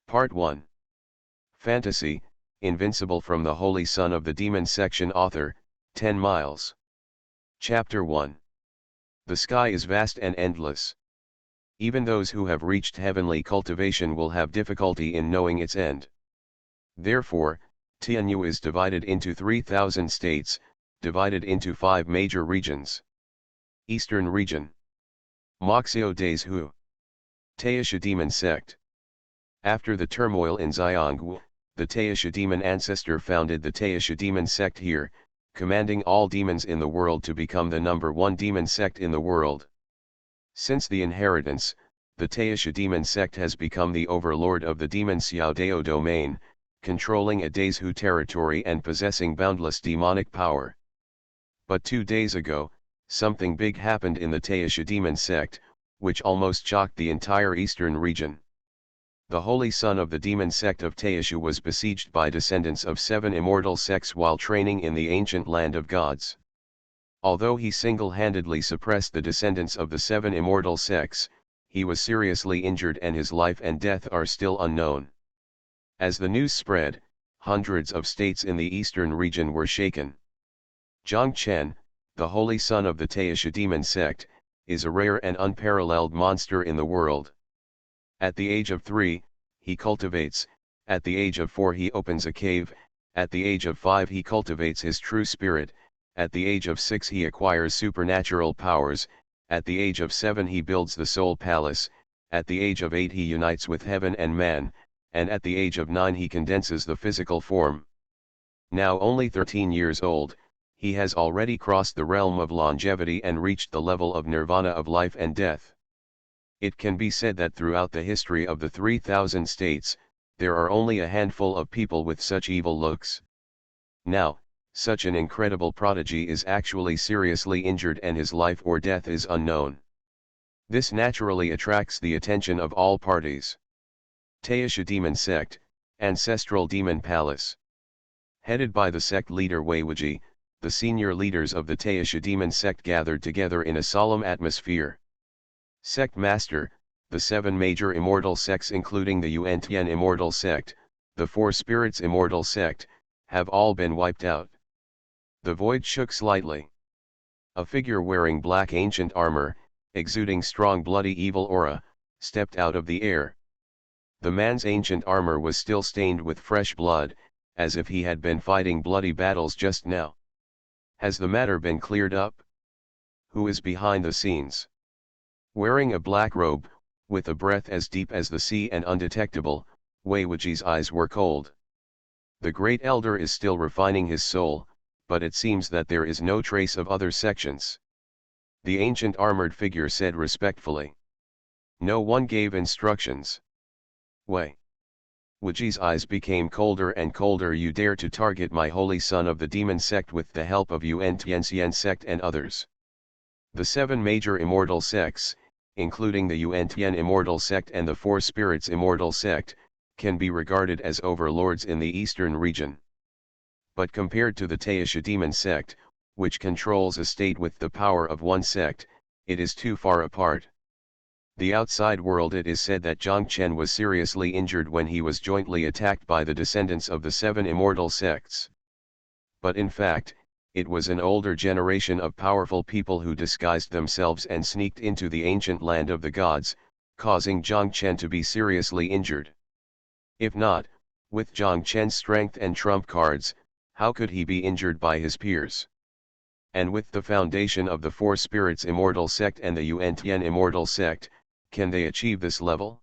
Part 1. Fantasy, Invincible from the Holy Son of the Demon section. Author, 10 miles. Chapter 1. The sky is vast and endless. Even those who have reached heavenly cultivation will have difficulty in knowing its end. Therefore, Tianyu is divided into 3,000 states, divided into 5 major regions. Eastern Region. Moxio Days Hu. Taisha Demon Sect. After the turmoil in Xiongwu, the Taisha demon ancestor founded the Taisha demon sect here, commanding all demons in the world to become the #1 demon sect in the world. Since the inheritance, the Taisha demon sect has become the overlord of the demon Xiaodao domain, controlling a Daishu territory and possessing boundless demonic power. But 2 days ago, something big happened in the Taisha demon sect, which almost shocked the entire eastern region. The holy son of the demon sect of Taisha was besieged by descendants of 7 immortal sects while training in the ancient land of gods. Although he single-handedly suppressed the descendants of the 7 immortal sects, he was seriously injured and his life and death are still unknown. As the news spread, hundreds of states in the eastern region were shaken. Zhang Chen, the holy son of the Taisha demon sect, is a rare and unparalleled monster in the world. At the age of 3, he cultivates, at the age of 4 he opens a cave, at the age of 5 he cultivates his true spirit, at the age of 6 he acquires supernatural powers, at the age of 7 he builds the soul palace, at the age of 8 he unites with heaven and man, and at the age of 9 he condenses the physical form. Now only 13 years old, he has already crossed the realm of longevity and reached the level of nirvana of life and death. It can be said that throughout the history of the 3,000 states, there are only a handful of people with such evil looks. Now, such an incredible prodigy is actually seriously injured and his life or death is unknown. This naturally attracts the attention of all parties. Taisha Demon Sect, Ancestral Demon Palace. Headed by the sect leader Weiwuji, the senior leaders of the Taisha Demon Sect gathered together in a solemn atmosphere. Sect Master, the 7 major immortal sects including the Yuan-Tian Immortal Sect, the 4 Spirits Immortal Sect, have all been wiped out. The void shook slightly. A figure wearing black ancient armor, exuding strong bloody evil aura, stepped out of the air. The man's ancient armor was still stained with fresh blood, as if he had been fighting bloody battles just now. Has the matter been cleared up? Who is behind the scenes? Wearing a black robe, with a breath as deep as the sea and undetectable, Weiwuji's eyes were cold. The great elder is still refining his soul, but it seems that there is no trace of other sections. The ancient armored figure said respectfully. No one gave instructions. Weiwuji's eyes became colder and colder. You dare to target my holy son of the demon sect with the help of Yuan-Tian sect and others. The 7 major immortal sects, including the Yuan-Tian Immortal Sect and the 4 Spirits Immortal Sect, can be regarded as overlords in the eastern region. But compared to the Taisha Demon Sect, which controls a state with the power of 1 sect, it is too far apart. The outside world, it is said that Zhang Chen was seriously injured when he was jointly attacked by the descendants of the 7 immortal sects. But in fact, it was an older generation of powerful people who disguised themselves and sneaked into the ancient land of the gods, causing Zhang Chen to be seriously injured. If not, with Zhang Chen's strength and trump cards, how could he be injured by his peers? And with the foundation of the 4 Spirits Immortal Sect and the Yuan-Tian Immortal Sect, can they achieve this level?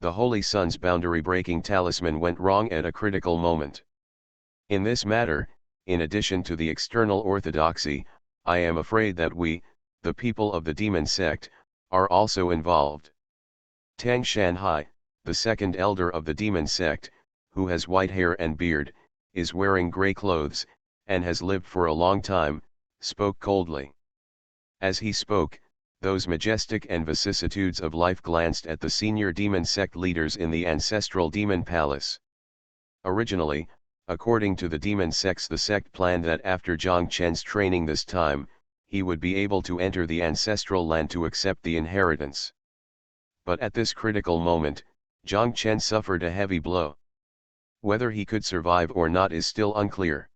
The Holy Son's boundary-breaking talisman went wrong at a critical moment. In this matter, in addition to the external orthodoxy, I am afraid that we, the people of the demon sect, are also involved. Tang Shanhai, the second elder of the demon sect, who has white hair and beard, is wearing grey clothes, and has lived for a long time, spoke coldly. As he spoke, those majestic and vicissitudes of life glanced at the senior demon sect leaders in the ancestral demon palace. Originally, according to the demon sects, the sect planned that after Zhang Chen's training this time, he would be able to enter the ancestral land to accept the inheritance. But at this critical moment, Zhang Chen suffered a heavy blow. Whether he could survive or not is still unclear.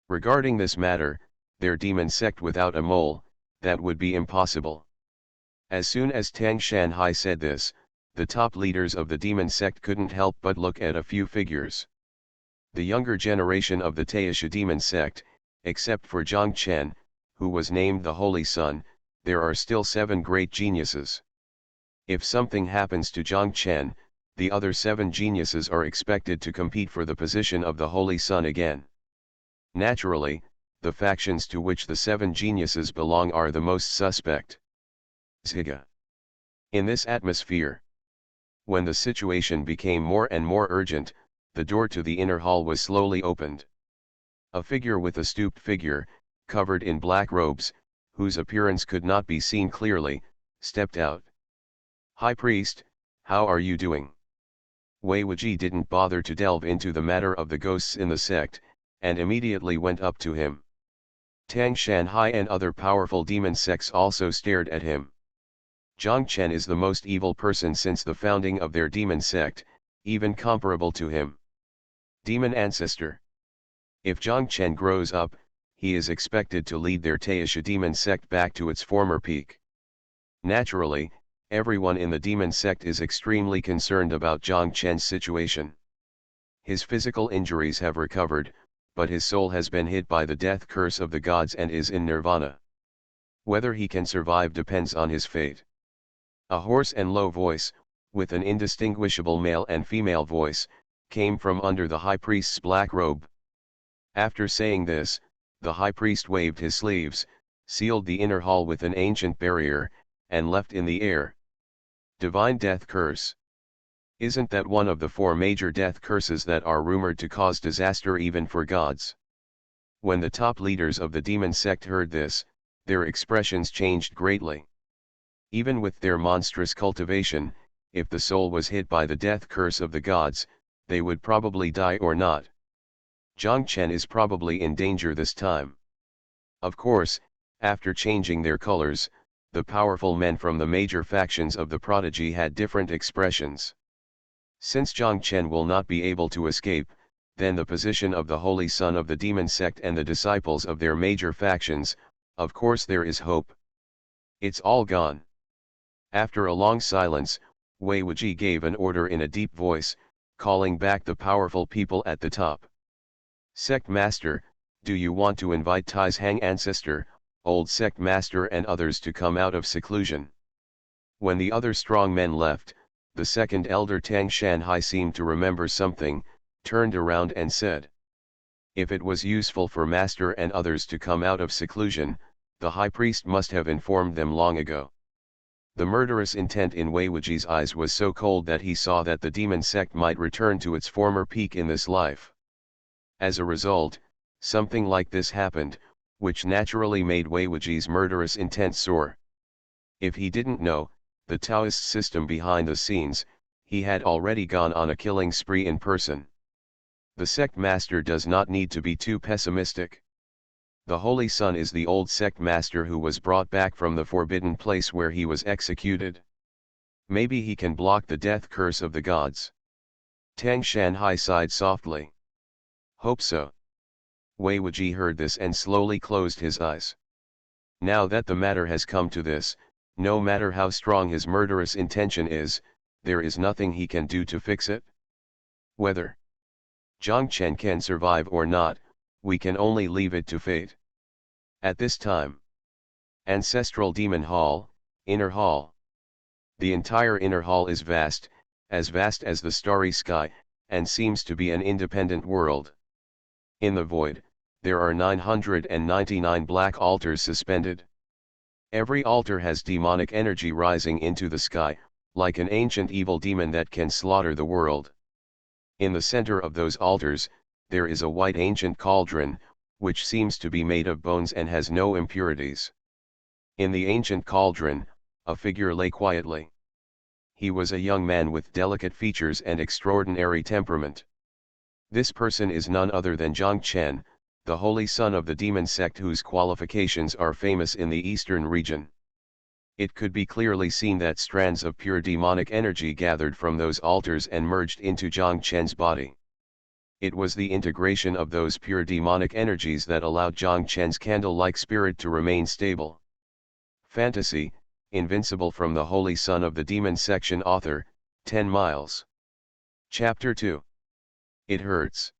Regarding this matter, their demon sect without a mole, that would be impossible. As soon as Tang Shanhai said this, the top leaders of the demon sect couldn't help but look at a few figures. The younger generation of the Taisha demon sect, except for Zhang Chen, who was named the Holy Son, there are still 7 great geniuses. If something happens to Zhang Chen, the other 7 geniuses are expected to compete for the position of the Holy Son again. Naturally, the factions to which the 7 geniuses belong are the most suspect. Zhiga. In this atmosphere, when the situation became more and more urgent, the door to the inner hall was slowly opened. A figure with a stooped figure, covered in black robes, whose appearance could not be seen clearly, stepped out. "High Priest, how are you doing?" Wei Wuji didn't bother to delve into the matter of the ghosts in the sect, and immediately went up to him. Tang Shanhai and other powerful demon sects also stared at him. Zhang Chen is the most evil person since the founding of their demon sect, even comparable to him. Demon ancestor. If Zhang Chen grows up, he is expected to lead their Taisha demon sect back to its former peak. Naturally, everyone in the demon sect is extremely concerned about Zhang Chen's situation. His physical injuries have recovered, but his soul has been hit by the death curse of the gods and is in nirvana. Whether he can survive depends on his fate. A hoarse and low voice, with an indistinguishable male and female voice, came from under the high priest's black robe. After saying this, the high priest waved his sleeves, sealed the inner hall with an ancient barrier, and left in the air. Divine death curse. Isn't that one of the 4 major death curses that are rumored to cause disaster even for gods? When the top leaders of the demon sect heard this, their expressions changed greatly. Even with their monstrous cultivation, if the soul was hit by the death curse of the gods, they would probably die or not. Zhang Chen is probably in danger this time. Of course, after changing their colors, the powerful men from the major factions of the prodigy had different expressions. Since Zhang Chen will not be able to escape, then the position of the Holy Son of the demon sect and the disciples of their major factions, of course there is hope. It's all gone. After a long silence, Wei Wuji gave an order in a deep voice, calling back the powerful people at the top. "Sect Master, do you want to invite Tai's Hang ancestor, old Sect Master and others to come out of seclusion?" When the other strong men left, the second elder Tang Shanhai seemed to remember something, turned around and said, "If it was useful for Master and others to come out of seclusion, the high priest must have informed them long ago." The murderous intent in Wei Wuji's eyes was so cold that he saw that the demon sect might return to its former peak in this life. As a result, something like this happened, which naturally made Wei Wuji's murderous intent soar. If he didn't know the Taoist system behind the scenes, he had already gone on a killing spree in person. The sect master does not need to be too pessimistic. The Holy Son is the old sect master who was brought back from the forbidden place where he was executed. Maybe he can block the death curse of the gods. Tang Shanhai sighed softly. "Hope so." Wei Wuji heard this and slowly closed his eyes. Now that the matter has come to this, no matter how strong his murderous intention is, there is nothing he can do to fix it. Whether Zhang Chen can survive or not, we can only leave it to fate. At this time, Ancestral Demon Hall, Inner Hall. The entire inner hall is vast as the starry sky, and seems to be an independent world. In the void, there are 999 black altars suspended. Every altar has demonic energy rising into the sky, like an ancient evil demon that can slaughter the world. In the center of those altars, there is a white ancient cauldron, which seems to be made of bones and has no impurities. In the ancient cauldron, a figure lay quietly. He was a young man with delicate features and extraordinary temperament. This person is none other than Zhang Chen, the holy son of the demon sect whose qualifications are famous in the eastern region. It could be clearly seen that strands of pure demonic energy gathered from those altars and merged into Jiang Chen's body. It was the integration of those pure demonic energies that allowed Jiang Chen's candle-like spirit to remain stable. Fantasy, Invincible from the Holy Son of the Demon Section author, 10 miles. Chapter 2. It hurts.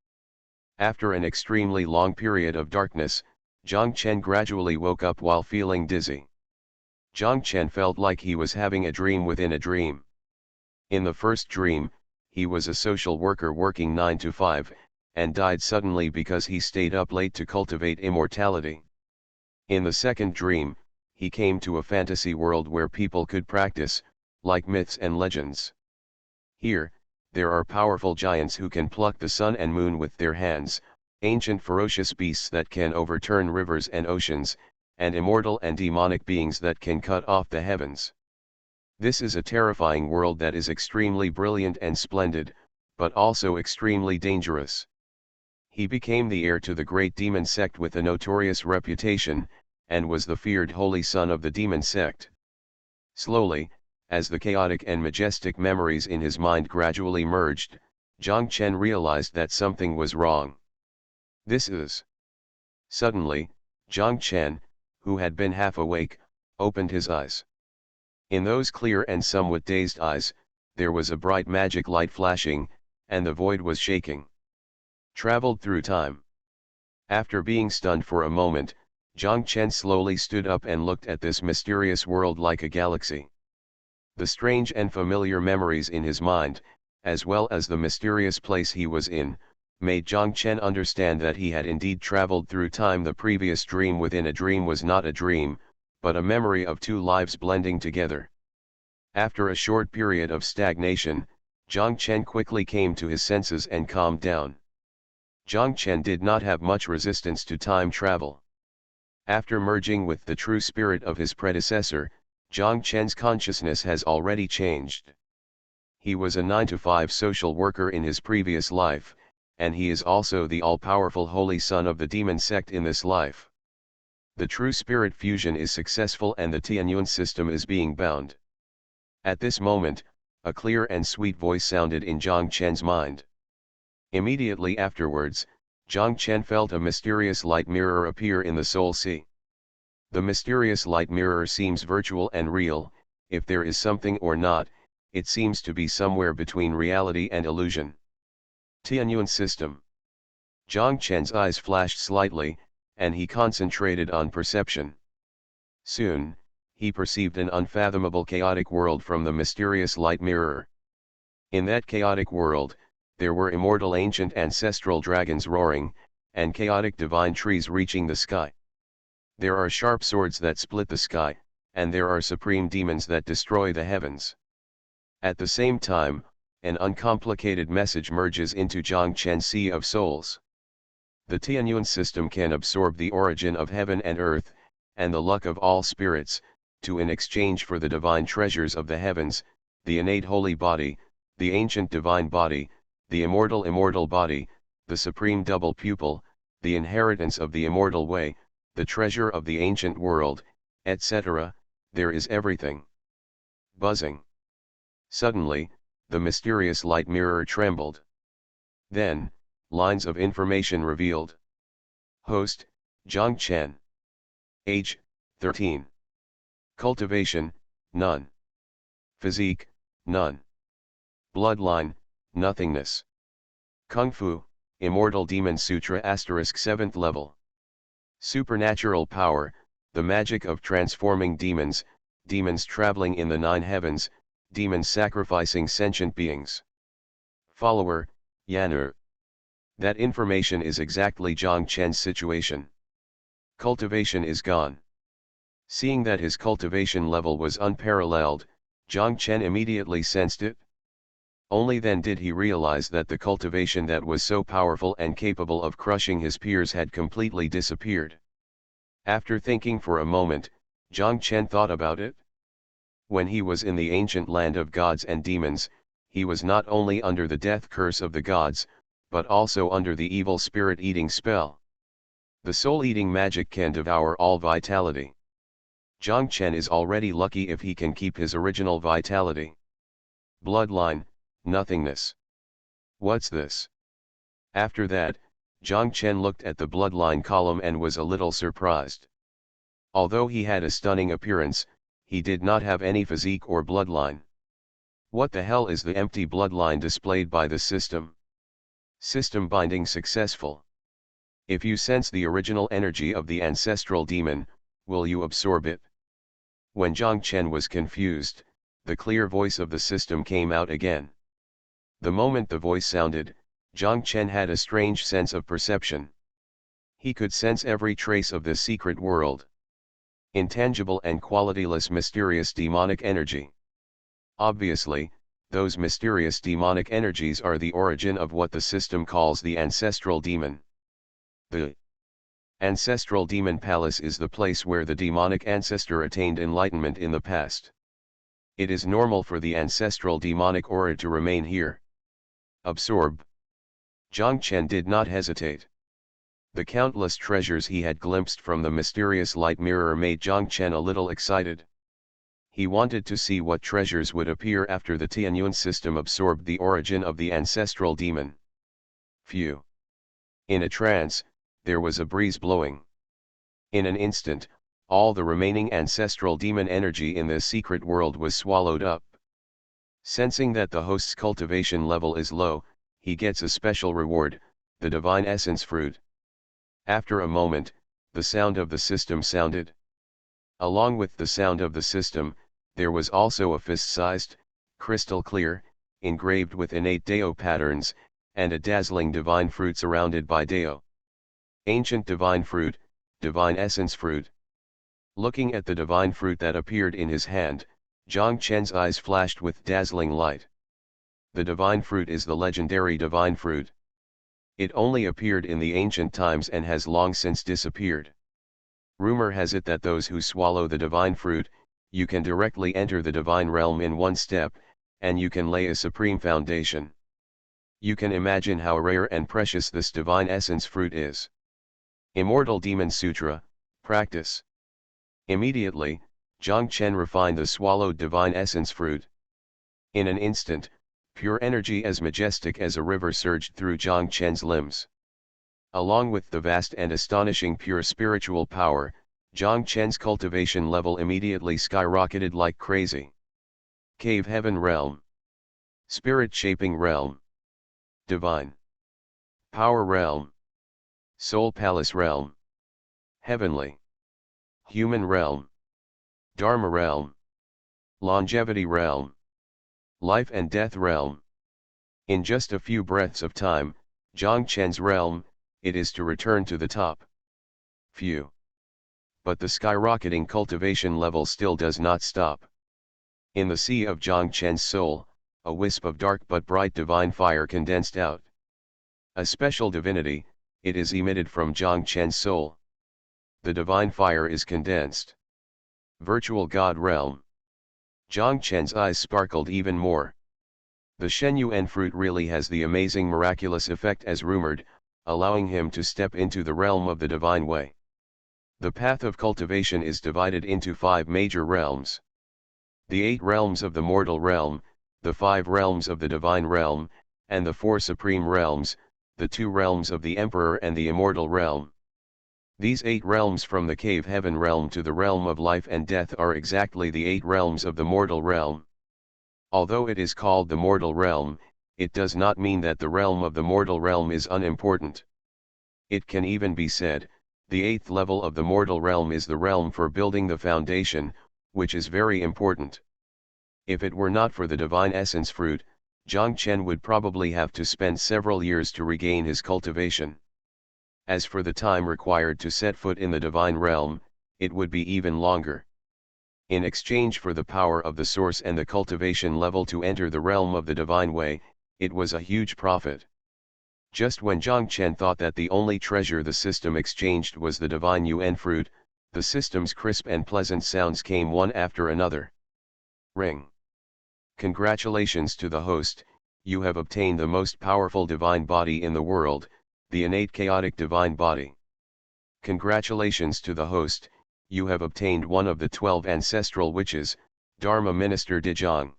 After an extremely long period of darkness, Jiang Chen gradually woke up while feeling dizzy. Jiang Chen felt like he was having a dream within a dream. In the first dream, he was a social worker working 9 to 5, and died suddenly because he stayed up late to cultivate immortality. In the second dream, he came to a fantasy world where people could practice, like myths and legends. Here, there are powerful giants who can pluck the sun and moon with their hands, ancient ferocious beasts that can overturn rivers and oceans, and immortal and demonic beings that can cut off the heavens. This is a terrifying world that is extremely brilliant and splendid, but also extremely dangerous. He became the heir to the great demon sect with a notorious reputation, and was the feared holy son of the demon sect. Slowly, as the chaotic and majestic memories in his mind gradually merged, Jiang Chen realized that something was wrong. This is. Suddenly, Jiang Chen, who had been half awake, opened his eyes. In those clear and somewhat dazed eyes, there was a bright magic light flashing, and the void was shaking. Traveled through time. After being stunned for a moment, Jiang Chen slowly stood up and looked at this mysterious world like a galaxy. The strange and familiar memories in his mind, as well as the mysterious place he was in, made Jiang Chen understand that he had indeed traveled through time. The previous dream within a dream was not a dream, but a memory of two lives blending together. After a short period of stagnation, Jiang Chen quickly came to his senses and calmed down. Jiang Chen did not have much resistance to time travel. After merging with the true spirit of his predecessor, Jiang Chen's consciousness has already changed. He was a 9 to 5 social worker in his previous life, and he is also the all-powerful holy son of the demon sect in this life. The true spirit fusion is successful and the Tianyun system is being bound. At this moment, a clear and sweet voice sounded in Jiang Chen's mind. Immediately afterwards, Jiang Chen felt a mysterious light mirror appear in the soul sea. The mysterious light mirror seems virtual and real. If there is something or not, it seems to be somewhere between reality and illusion. Tianyun system. Jiang Chen's eyes flashed slightly, and he concentrated on perception. Soon, he perceived an unfathomable chaotic world from the mysterious light mirror. In that chaotic world, there were immortal ancient ancestral dragons roaring, and chaotic divine trees reaching the sky. There are sharp swords that split the sky, and there are supreme demons that destroy the heavens. At the same time, an uncomplicated message merges into Jiang Chen's Sea of Souls. The Tianyun system can absorb the origin of heaven and earth, and the luck of all spirits, in exchange for the divine treasures of the heavens, the innate holy body, the ancient divine body, the immortal body, the supreme double pupil, the inheritance of the immortal way, the treasure of the ancient world, etc. There is everything. Buzzing. Suddenly, the mysterious light mirror trembled. Then, lines of information revealed. Host, Jiang Chen. Age, 13. Cultivation, none. Physique, none. Bloodline, nothingness. Kung Fu, Immortal Demon Sutra * 7th level. Supernatural power, the magic of transforming demons, demons traveling in the 9 heavens, demons sacrificing sentient beings. Follower, Yan'er. That information is exactly Jiang Chen's situation. Cultivation is gone. Seeing that his cultivation level was unparalleled, Jiang Chen immediately sensed it. Only then did he realize that the cultivation that was so powerful and capable of crushing his peers had completely disappeared. After thinking for a moment, Jiang Chen thought about it. When he was in the ancient land of gods and demons, he was not only under the death curse of the gods, but also under the evil spirit-eating spell. The soul-eating magic can devour all vitality. Zhang Chen is already lucky if he can keep his original vitality. Bloodline, nothingness. What's this? After that, Zhang Chen looked at the bloodline column and was a little surprised. Although he had a stunning appearance, he did not have any physique or bloodline. What the hell is the empty bloodline displayed by the system? System binding successful. If you sense the original energy of the ancestral demon, will you absorb it? When Zhang Chen was confused, the clear voice of the system came out again. The moment the voice sounded, Zhang Chen had a strange sense of perception. He could sense every trace of the secret world. Intangible and qualityless mysterious demonic energy. Obviously, those mysterious demonic energies are the origin of what the system calls the ancestral demon. The ancestral demon palace is the place where the demonic ancestor attained enlightenment in the past. It is normal for the ancestral demonic aura to remain here. Absorb. Zhang Chen did not hesitate. The countless treasures he had glimpsed from the mysterious light mirror made Zhang Chen a little excited. He wanted to see what treasures would appear after the Tianyuan system absorbed the origin of the ancestral demon. Phew. In a trance, there was a breeze blowing. In an instant, all the remaining ancestral demon energy in this secret world was swallowed up. Sensing that the host's cultivation level is low, he gets a special reward, the divine essence fruit. After a moment, the sound of the system sounded. Along with the sound of the system, there was also a fist-sized, crystal clear, engraved with innate Dao patterns, and a dazzling divine fruit surrounded by Dao. Ancient divine fruit, divine essence fruit. Looking at the divine fruit that appeared in his hand, Zhang Chen's eyes flashed with dazzling light. The divine fruit is the legendary divine fruit. It only appeared in the ancient times and has long since disappeared. Rumor has it that those who swallow the divine fruit, you can directly enter the divine realm in one step, and you can lay a supreme foundation. You can imagine how rare and precious this divine essence fruit is. Immortal Demon Sutra, practice. Immediately, Zhang Chen refined the swallowed divine essence fruit. In an instant, pure energy as majestic as a river surged through Zhang Chen's limbs. Along with the vast and astonishing pure spiritual power, Zhang Chen's cultivation level immediately skyrocketed like crazy. Cave Heaven Realm. Spirit Shaping Realm. Divine Power Realm. Soul Palace Realm. Heavenly Human Realm. Dharma Realm. Longevity Realm. Life and Death Realm. In just a few breaths of time, Zhang Chen's realm, it is to return to the top. Phew. But the skyrocketing cultivation level still does not stop. In the sea of Zhang Chen's soul, a wisp of dark but bright divine fire condensed out. A special divinity, it is emitted from Zhang Chen's soul. The divine fire is condensed. Virtual God Realm. Zhang Chen's eyes sparkled even more. The Shenyuan fruit really has the amazing miraculous effect as rumored, allowing him to step into the realm of the divine way. The path of cultivation is divided into 5 major realms. The 8 realms of the mortal realm, the 5 realms of the divine realm, and the 4 supreme realms, the 2 realms of the emperor and the immortal realm. These 8 realms from the cave heaven realm to the realm of life and death are exactly the 8 realms of the mortal realm. Although it is called the mortal realm, it does not mean that the realm of the mortal realm is unimportant. It can even be said, the 8th level of the mortal realm is the realm for building the foundation, which is very important. If it were not for the divine essence fruit, Zhang Chen would probably have to spend several years to regain his cultivation. As for the time required to set foot in the divine realm, it would be even longer. In exchange for the power of the source and the cultivation level to enter the realm of the divine way, it was a huge profit. Just when Zhang Chen thought that the only treasure the system exchanged was the divine Yuan fruit, the system's crisp and pleasant sounds came one after another. Ring. Congratulations to the host, you have obtained the most powerful divine body in the world, the innate chaotic divine body. Congratulations to the host, you have obtained one of the 12 ancestral witches, Dharma Minister Dijong.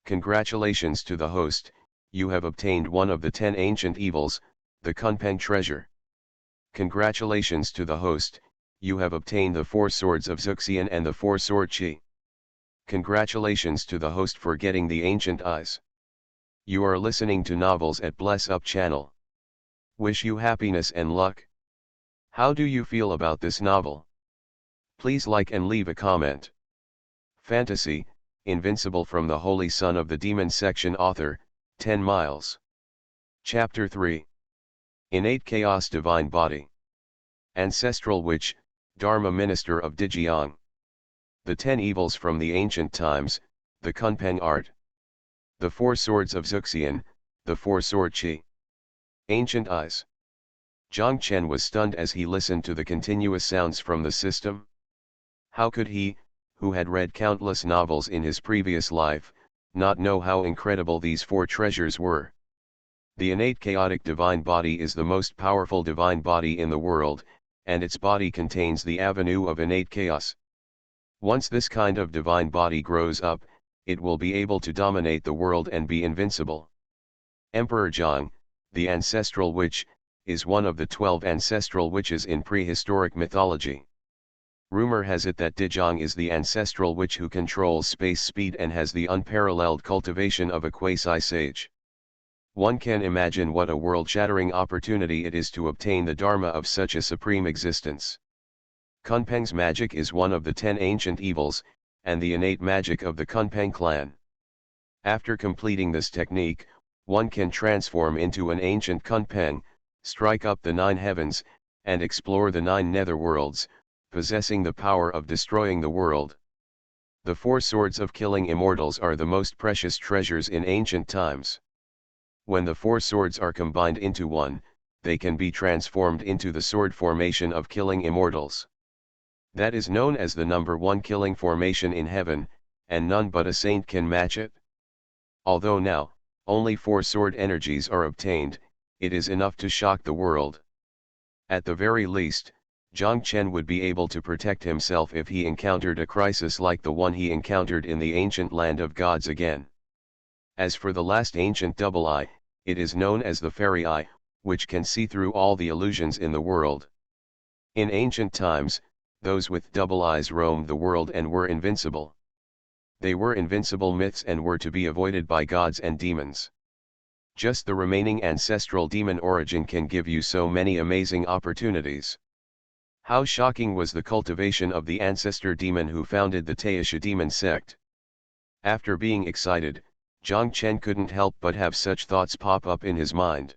Congratulations to the host, you have obtained one of the 10 ancient evils, the Kunpeng treasure. Congratulations to the host, you have obtained the 4 swords of Zuxian and the 4 sword Qi. Congratulations to the host for getting the ancient eyes. You are listening to Novels at Bless Up channel. Wish you happiness and luck. How do you feel about this novel? Please like and leave a comment. Fantasy, Invincible from the Holy Son of the Demon Section author, 10 miles. Chapter 3. Innate Chaos Divine Body. Ancestral Witch, Dharma Minister of Dijiang. The 10 evils from the ancient times, the Kunpeng art. The 4 swords of Zuxian, the 4 sword Qi. Ancient eyes. Zhang Chen was stunned as he listened to the continuous sounds from the system. How could he, who had read countless novels in his previous life, not know how incredible these 4 treasures were? The innate chaotic divine body is the most powerful divine body in the world, and its body contains the avenue of innate chaos. Once this kind of divine body grows up, it will be able to dominate the world and be invincible. Emperor Zhang, the ancestral witch, is one of the 12 ancestral witches in prehistoric mythology. Rumor has it that Dijong is the ancestral witch who controls space speed and has the unparalleled cultivation of a quasi-sage. One can imagine what a world-shattering opportunity it is to obtain the Dharma of such a supreme existence. Kunpeng's magic is one of the 10 ancient evils, and the innate magic of the Kunpeng clan. After completing this technique, one can transform into an ancient Kunpeng, strike up the 9 heavens, and explore the 9 netherworlds, possessing the power of destroying the world. The 4 swords of killing immortals are the most precious treasures in ancient times. When the 4 swords are combined into one, they can be transformed into the sword formation of killing immortals. That is known as the number 1 killing formation in heaven, and none but a saint can match it. Although now, only 4 sword energies are obtained, it is enough to shock the world. At the very least, Zhang Chen would be able to protect himself if he encountered a crisis like the one he encountered in the ancient land of gods again. As for the last ancient double eye, it is known as the fairy eye, which can see through all the illusions in the world. In ancient times, those with double eyes roamed the world and were invincible. They were invincible myths and were to be avoided by gods and demons. Just the remaining ancestral demon origin can give you so many amazing opportunities. How shocking was the cultivation of the ancestor demon who founded the Taisha demon sect. After being excited, Zhang Chen couldn't help but have such thoughts pop up in his mind.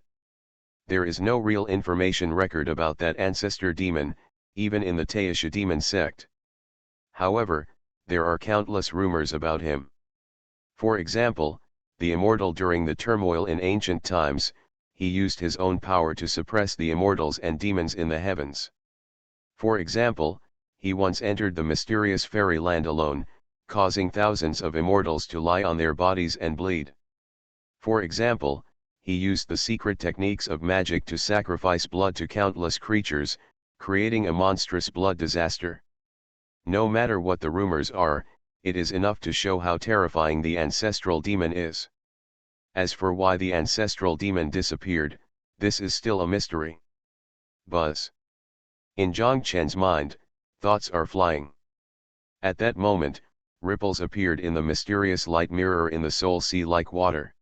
There is no real information record about that ancestor demon, even in the Taisha demon sect. However, there are countless rumors about him. For example, the immortal during the turmoil in ancient times, he used his own power to suppress the immortals and demons in the heavens. For example, he once entered the mysterious fairyland alone, causing thousands of immortals to lie on their bodies and bleed. For example, he used the secret techniques of magic to sacrifice blood to countless creatures, creating a monstrous blood disaster. No matter what the rumors are, it is enough to show how terrifying the ancestral demon is. As for why the ancestral demon disappeared, this is still a mystery. Buzz. In Zhang Chen's mind, thoughts are flying. At that moment, ripples appeared in the mysterious light mirror in the soul sea like water.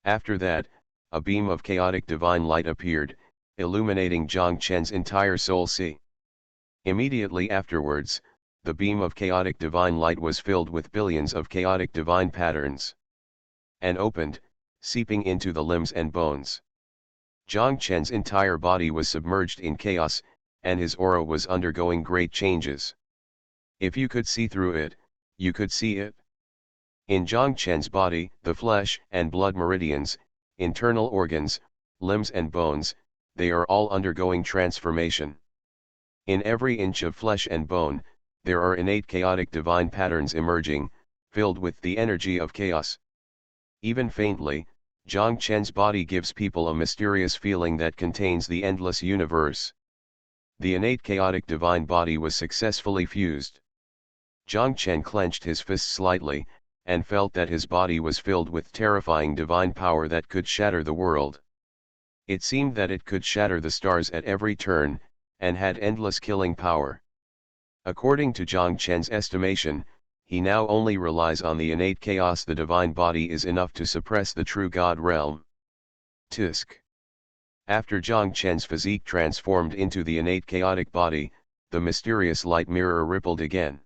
After that, a beam of chaotic divine light appeared, illuminating Zhang Chen's entire soul sea. Immediately afterwards, the beam of chaotic divine light was filled with billions of chaotic divine patterns. And opened, seeping into the limbs and bones. Zhang Chen's entire body was submerged in chaos, and his aura was undergoing great changes. If you could see through it, you could see it. In Zhang Chen's body, the flesh and blood meridians, internal organs, limbs and bones, they are all undergoing transformation. In every inch of flesh and bone, there are innate chaotic divine patterns emerging, filled with the energy of chaos. Even faintly, Zhang Chen's body gives people a mysterious feeling that contains the endless universe. The innate chaotic divine body was successfully fused. Zhang Chen clenched his fists slightly, and felt that his body was filled with terrifying divine power that could shatter the world. It seemed that it could shatter the stars at every turn, and had endless killing power. According to Zhang Chen's estimation, he now only relies on the innate chaos. The divine body is enough to suppress the true God realm. Tisk. After Zhang Chen's physique transformed into the innate chaotic body, the mysterious light mirror rippled again.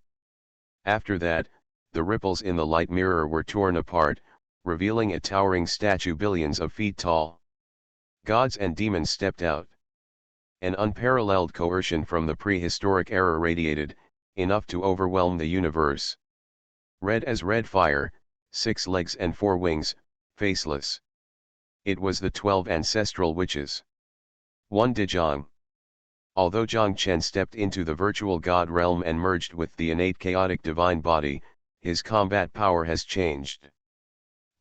After that, the ripples in the light mirror were torn apart, revealing a towering statue billions of feet tall. Gods and demons stepped out. An unparalleled coercion from the prehistoric era radiated, enough to overwhelm the universe. Red as red fire, 6 legs and 4 wings, faceless. It was the 12 ancestral witches. 1 Dezhang. Although Zhang Chen stepped into the virtual god realm and merged with the innate chaotic divine body, his combat power has changed.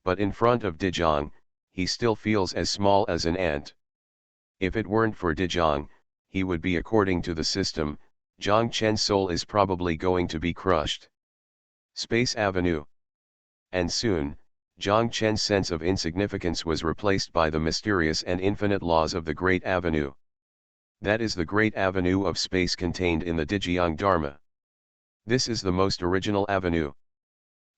But in front of Dezhang, he still feels as small as an ant. If it weren't for Dezhang, he would be, according to the system. Zhang Chen's soul is probably going to be crushed. Space Avenue. And soon, Zhang Chen's sense of insignificance was replaced by the mysterious and infinite laws of the Great Avenue. That is the Great Avenue of space contained in the Dijiang Dharma. This is the most original avenue.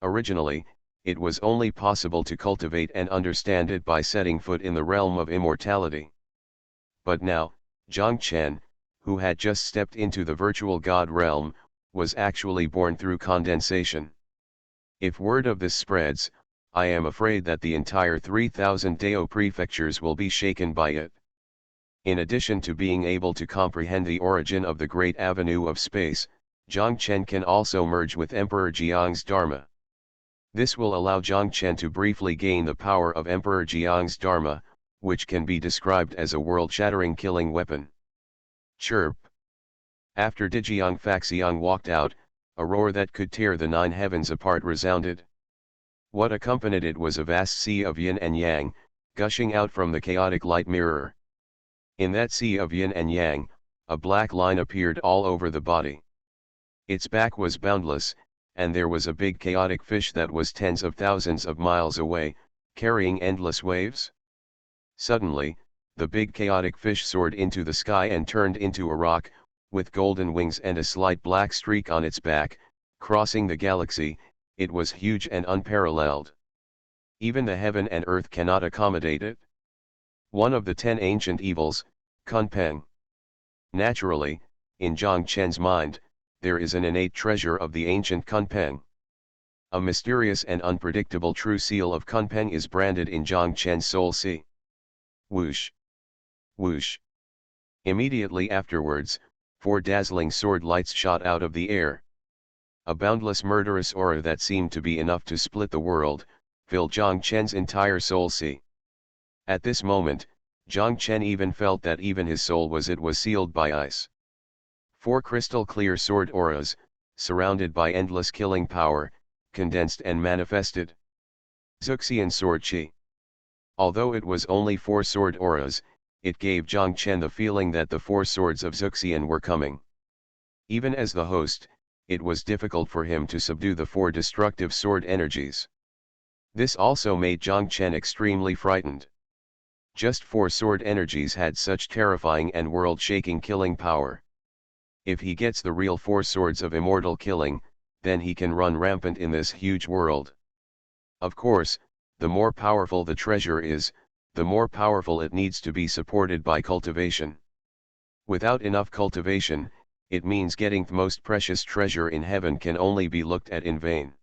Originally, it was only possible to cultivate and understand it by setting foot in the realm of immortality. But now, Zhang Chen, who had just stepped into the virtual god realm, was actually born through condensation. If word of this spreads, I am afraid that the entire 3,000 Dao prefectures will be shaken by it. In addition to being able to comprehend the origin of the Great Avenue of Space, Zhang Chen can also merge with Emperor Jiang's Dharma. This will allow Zhang Chen to briefly gain the power of Emperor Jiang's Dharma, which can be described as a world-shattering killing weapon. Chirp. After Dijiang Faxiang walked out, a roar that could tear the 9 heavens apart resounded. What accompanied it was a vast sea of yin and yang, gushing out from the chaotic light mirror. In that sea of yin and yang, a black line appeared all over the body. Its back was boundless, and there was a big chaotic fish that was tens of thousands of miles away, carrying endless waves. Suddenly, the big chaotic fish soared into the sky and turned into a rock, with golden wings and a slight black streak on its back, crossing the galaxy. It was huge and unparalleled. Even the heaven and earth cannot accommodate it. One of the 10 ancient evils, Kunpeng. Naturally, in Zhang Chen's mind, there is an innate treasure of the ancient Kunpeng. A mysterious and unpredictable true seal of Kunpeng is branded in Zhang Chen's soul sea. Whoosh! Whoosh! Immediately afterwards, 4 dazzling sword lights shot out of the air. A boundless murderous aura that seemed to be enough to split the world, filled Zhang Chen's entire soul sea. At this moment, Zhang Chen even felt that even his soul was sealed by ice. 4 crystal clear sword auras, surrounded by endless killing power, condensed and manifested. Zuxian sword chi. Although it was only 4 sword auras, it gave Zhang Chen the feeling that the 4 swords of Zuxian were coming. Even as the host, it was difficult for him to subdue the 4 destructive sword energies. This also made Zhang Chen extremely frightened. Just 4 sword energies had such terrifying and world-shaking killing power. If he gets the real 4 swords of immortal killing, then he can run rampant in this huge world. Of course, the more powerful the treasure is, the more powerful it needs to be supported by cultivation. Without enough cultivation, it means getting the most precious treasure in heaven can only be looked at in vain.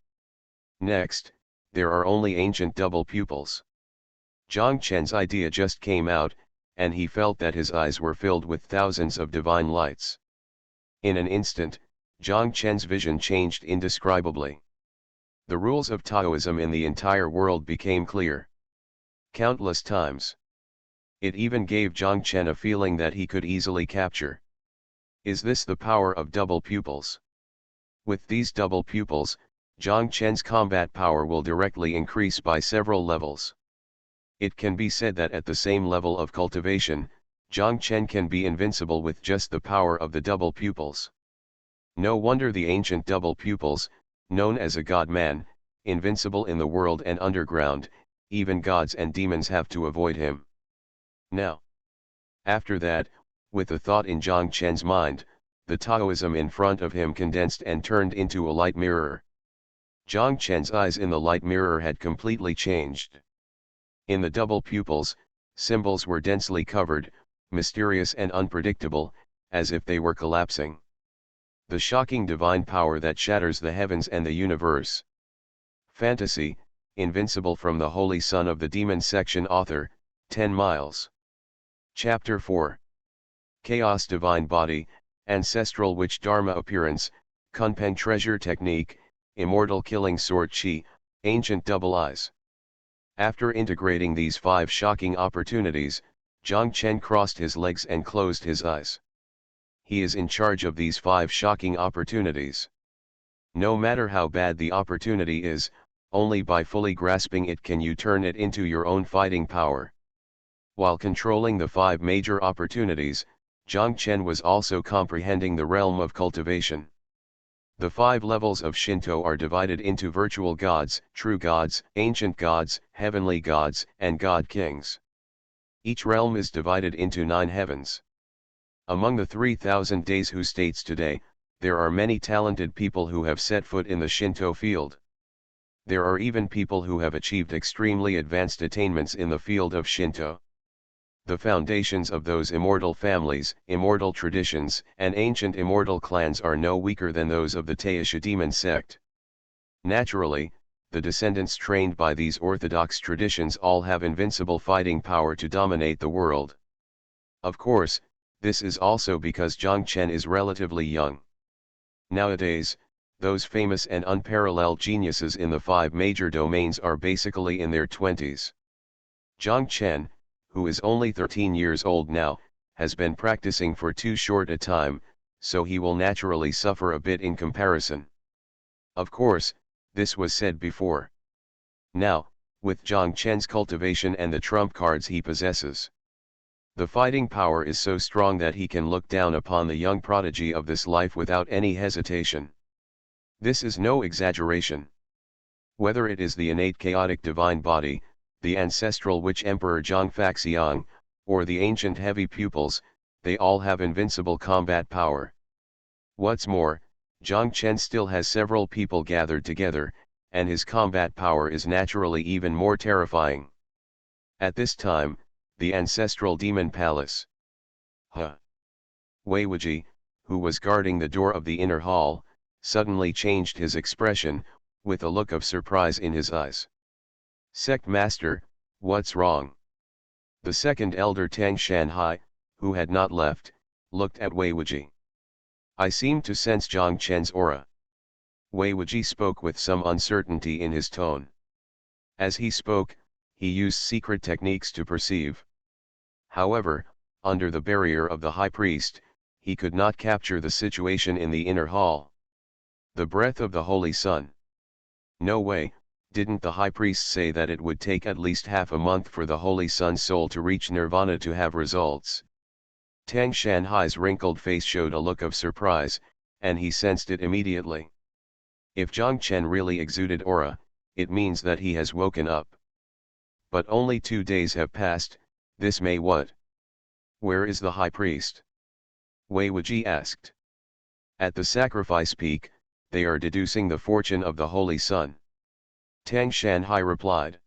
Next, there are only ancient double pupils. Zhang Chen's idea just came out, and he felt that his eyes were filled with thousands of divine lights. In an instant, Zhang Chen's vision changed indescribably. The rules of Taoism in the entire world became clear. Countless times. It even gave Zhang Chen a feeling that he could easily capture. Is this the power of double pupils? With these double pupils, Zhang Chen's combat power will directly increase by several levels. It can be said that at the same level of cultivation, Zhang Chen can be invincible with just the power of the double pupils. No wonder the ancient double pupils, known as a god-man, invincible in the world and underground, even gods and demons have to avoid him. Now, after that, with the thought in Zhang Chen's mind, the Taoism in front of him condensed and turned into a light mirror. Zhang Chen's eyes in the light mirror had completely changed. In the double pupils, symbols were densely covered, mysterious and unpredictable, as if they were collapsing. The shocking divine power that shatters the heavens and the universe. Fantasy, Invincible from the Holy Son of the Demon Section Author, 10 miles. Chapter 4. Chaos Divine Body, Ancestral Witch Dharma Appearance, Kunpeng Treasure Technique, Immortal Killing Sword Chi, Ancient Double Eyes. After integrating these 5 shocking opportunities, Zhang Chen crossed his legs and closed his eyes. He is in charge of these 5 shocking opportunities. No matter how bad the opportunity is, only by fully grasping it can you turn it into your own fighting power. While controlling the 5 major opportunities, Zhang Chen was also comprehending the realm of cultivation. The 5 levels of Shinto are divided into virtual gods, true gods, ancient gods, heavenly gods, and god kings. Each realm is divided into 9 heavens. Among the 3,000 days who states today, there are many talented people who have set foot in the Shinto field. There are even people who have achieved extremely advanced attainments in the field of Shinto. The foundations of those immortal families, immortal traditions, and ancient immortal clans are no weaker than those of the Taisha demon sect. Naturally, the descendants trained by these orthodox traditions all have invincible fighting power to dominate the world. Of course, this is also because Zhang Chen is relatively young. Nowadays, those famous and unparalleled geniuses in the 5 major domains are basically in their 20s. Zhang Chen, who is only 13 years old now, has been practicing for too short a time, so he will naturally suffer a bit in comparison. Of course, this was said before. Now, with Zhang Chen's cultivation and the trump cards he possesses, the fighting power is so strong that he can look down upon the young prodigy of this life without any hesitation. This is no exaggeration. Whether it is the innate chaotic divine body, the ancestral witch emperor Zhang Faxiang, or the ancient heavy pupils, they all have invincible combat power. What's more, Zhang Chen still has several people gathered together, and his combat power is naturally even more terrifying. At this time, the ancestral demon palace. Wei Wuji, who was guarding the door of the inner hall, suddenly changed his expression, with a look of surprise in his eyes. Sect Master, what's wrong? The second elder Tang Shanhai, who had not left, looked at Wei Wuji. I seem to sense Zhang Chen's aura. Wei Wuji spoke with some uncertainty in his tone. As he spoke, he used secret techniques to perceive. However, under the barrier of the high priest, he could not capture the situation in the inner hall. The breath of the Holy Sun. No way, didn't the high priest say that it would take at least half a month for the Holy Sun's soul to reach nirvana to have results? Tang Shanhai's wrinkled face showed a look of surprise, and he sensed it immediately. If Zhang Chen really exuded aura, it means that he has woken up. But only 2 days have passed, this may what? Where is the high priest? Wei Wuji asked. At the sacrifice peak, they are deducing the fortune of the Holy Sun. Tang Shanhai replied.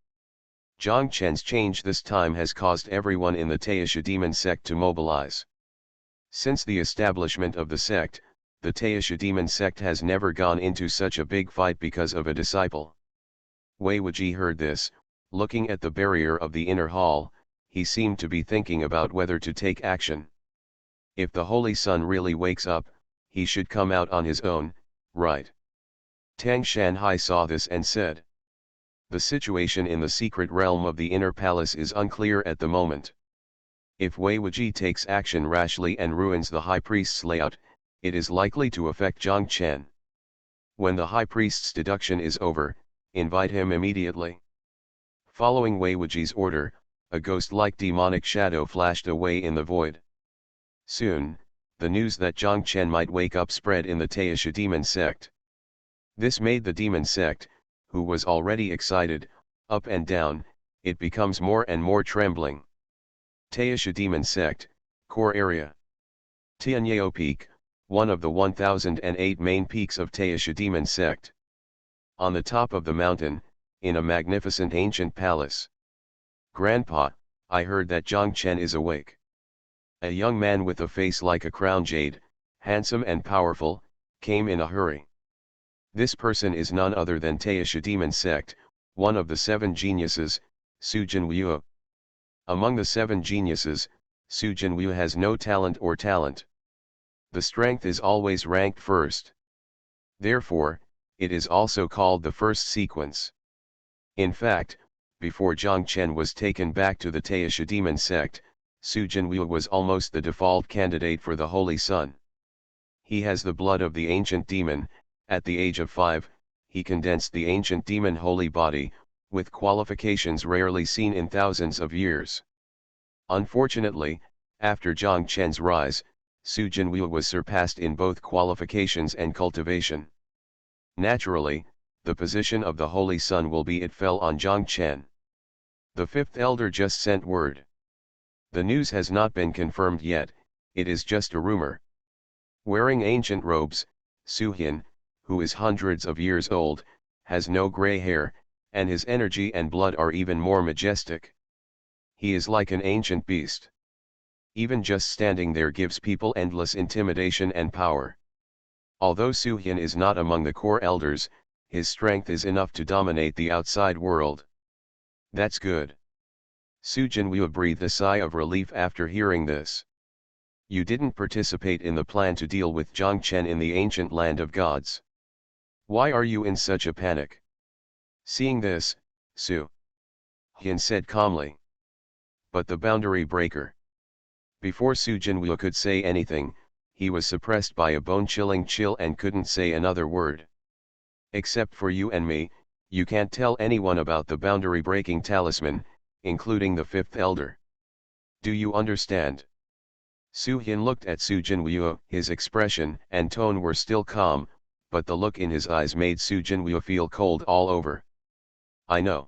Zhang Chen's change this time has caused everyone in the Taisha demon sect to mobilize. Since the establishment of the sect, the Taisha demon sect has never gone into such a big fight because of a disciple. Wei Wuji heard this, looking at the barrier of the inner hall, he seemed to be thinking about whether to take action. If the Holy Sun really wakes up, he should come out on his own, right? Tang Shanhai saw this and said. The situation in the secret realm of the inner palace is unclear at the moment. If Wei Wuji takes action rashly and ruins the high priest's layout, it is likely to affect Zhang Chen. When the high priest's deduction is over, invite him immediately. Following Wei Wuji's order, a ghost-like demonic shadow flashed away in the void. Soon, the news that Zhang Chen might wake up spread in the Taisha demon sect. This made the demon sect, who was already excited, up and down, it becomes more and more trembling. Taisha demon sect, core area. Tianyao Peak, one of the 1008 main peaks of Taisha demon sect. On the top of the mountain, in a magnificent ancient palace. Grandpa, I heard that Zhang Chen is awake. A young man with a face like a crown jade, handsome and powerful, came in a hurry. This person is none other than Taisha demon sect, one of the 7 geniuses, Su Jinwu. Among the 7 geniuses, Su Jinwu has no talent or talent. The strength is always ranked first. Therefore, it is also called the first sequence. In fact, before Zhang Chen was taken back to the Taisha demon sect, Su Jinwu was almost the default candidate for the Holy Sun. He has the blood of the ancient demon. At the age of 5, he condensed the ancient demon holy body, with qualifications rarely seen in thousands of years. Unfortunately, after Zhang Chen's rise, Su Jinwu was surpassed in both qualifications and cultivation. Naturally, the position of the Holy Sun will be it fell on Zhang Chen. The 5th elder just sent word. The news has not been confirmed yet, it is just a rumor. Wearing ancient robes, Su Hin, who is hundreds of years old, has no gray hair, and his energy and blood are even more majestic. He is like an ancient beast. Even just standing there gives people endless intimidation and power. Although Su Hin is not among the core elders, his strength is enough to dominate the outside world. That's good. Su Jinwu breathed a sigh of relief after hearing this. You didn't participate in the plan to deal with Zhang Chen in the ancient land of gods. Why are you in such a panic? Seeing this, Su Hin said calmly. But the boundary breaker. Before Su Jinwu could say anything, he was suppressed by a bone-chilling chill and couldn't say another word. Except for you and me, you can't tell anyone about the boundary-breaking talisman, including the 5th elder. Do you understand? Su Hin looked at Su Jinwu, his expression and tone were still calm, but the look in his eyes made Su Jinwu feel cold all over. I know.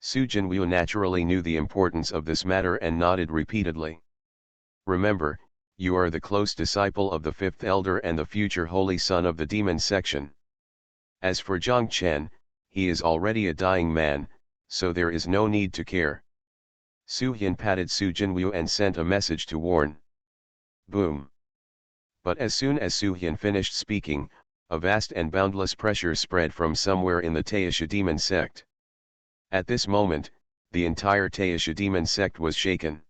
Su Jinwu naturally knew the importance of this matter and nodded repeatedly. Remember, you are the close disciple of the 5th elder and the future holy son of the demon section. As for Zhang Chen, he is already a dying man, so there is no need to care. Su Hin patted Su Jinwu and sent a message to warn. Boom. But as soon as Su Hin finished speaking, a vast and boundless pressure spread from somewhere in the Taisha demon sect. At this moment, the entire Taisha demon sect was shaken.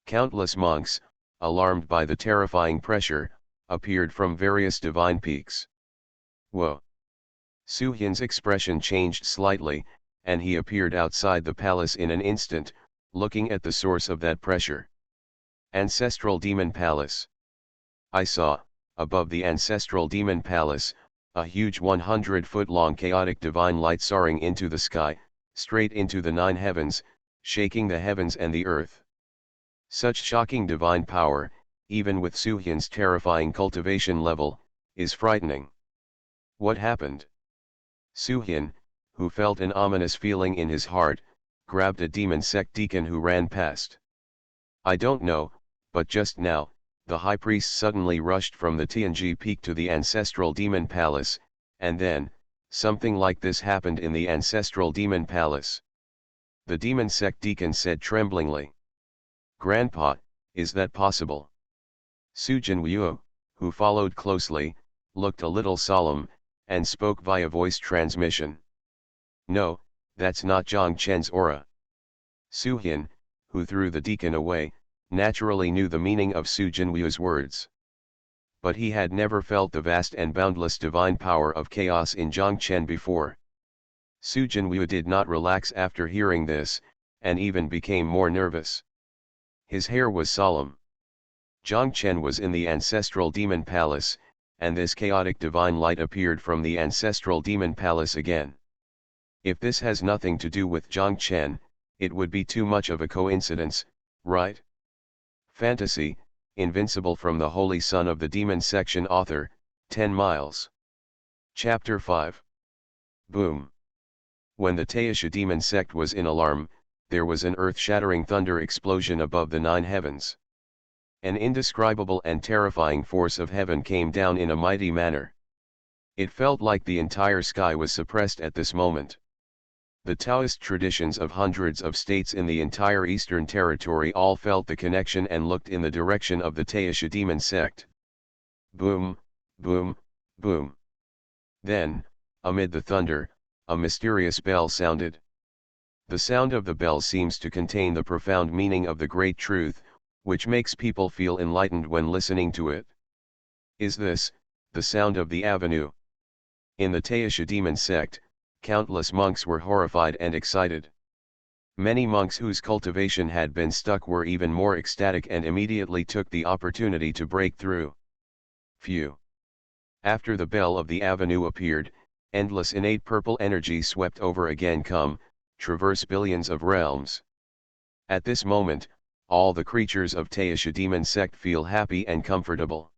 Countless monks, alarmed by the terrifying pressure, appeared from various divine peaks. Whoa! Su Hin's expression changed slightly, and he appeared outside the palace in an instant, looking at the source of that pressure. Ancestral Demon Palace. I saw, above the Ancestral Demon Palace, a huge 100-foot-long chaotic divine light soaring into the sky, straight into the 9 heavens, shaking the heavens and the earth. Such shocking divine power, even with Su Hin's terrifying cultivation level, is frightening. What happened? Su Hin, who felt an ominous feeling in his heart, grabbed a demon sect deacon who ran past. I don't know, but just now, the high priest suddenly rushed from the Tianji peak to the ancestral demon palace, and then, something like this happened in the ancestral demon palace. The demon sect deacon said tremblingly. Grandpa, is that possible? Su Jinwu, who followed closely, looked a little solemn, and spoke via voice transmission. No, that's not Zhang Chen's aura. Su Hin, who threw the deacon away, naturally knew the meaning of Su Jinwu's words. But he had never felt the vast and boundless divine power of chaos in Zhang Chen before. Su Jinwu did not relax after hearing this, and even became more nervous. His hair was solemn. Zhang Chen was in the ancestral demon palace, and this chaotic divine light appeared from the ancestral demon palace again. If this has nothing to do with Zhang Chen, it would be too much of a coincidence, right? Fantasy, Invincible from the Holy Son of the Demon Section author, 10 miles. Chapter 5. Boom. When the Taisha demon sect was in alarm, there was an earth-shattering thunder explosion above the 9 heavens. An indescribable and terrifying force of heaven came down in a mighty manner. It felt like the entire sky was suppressed at this moment. The Taoist traditions of hundreds of states in the entire Eastern Territory all felt the connection and looked in the direction of the Taisha demon sect. Boom, boom, boom. Then, amid the thunder, a mysterious bell sounded. The sound of the bell seems to contain the profound meaning of the great truth, which makes people feel enlightened when listening to it. Is this the sound of the avenue? In the Taisha demon sect, countless monks were horrified and excited. Many monks whose cultivation had been stuck were even more ecstatic and immediately took the opportunity to break through. Phew! After the bell of the avenue appeared, endless innate purple energy swept over again traverse billions of realms. At this moment, all the creatures of Taisha demon sect feel happy and comfortable.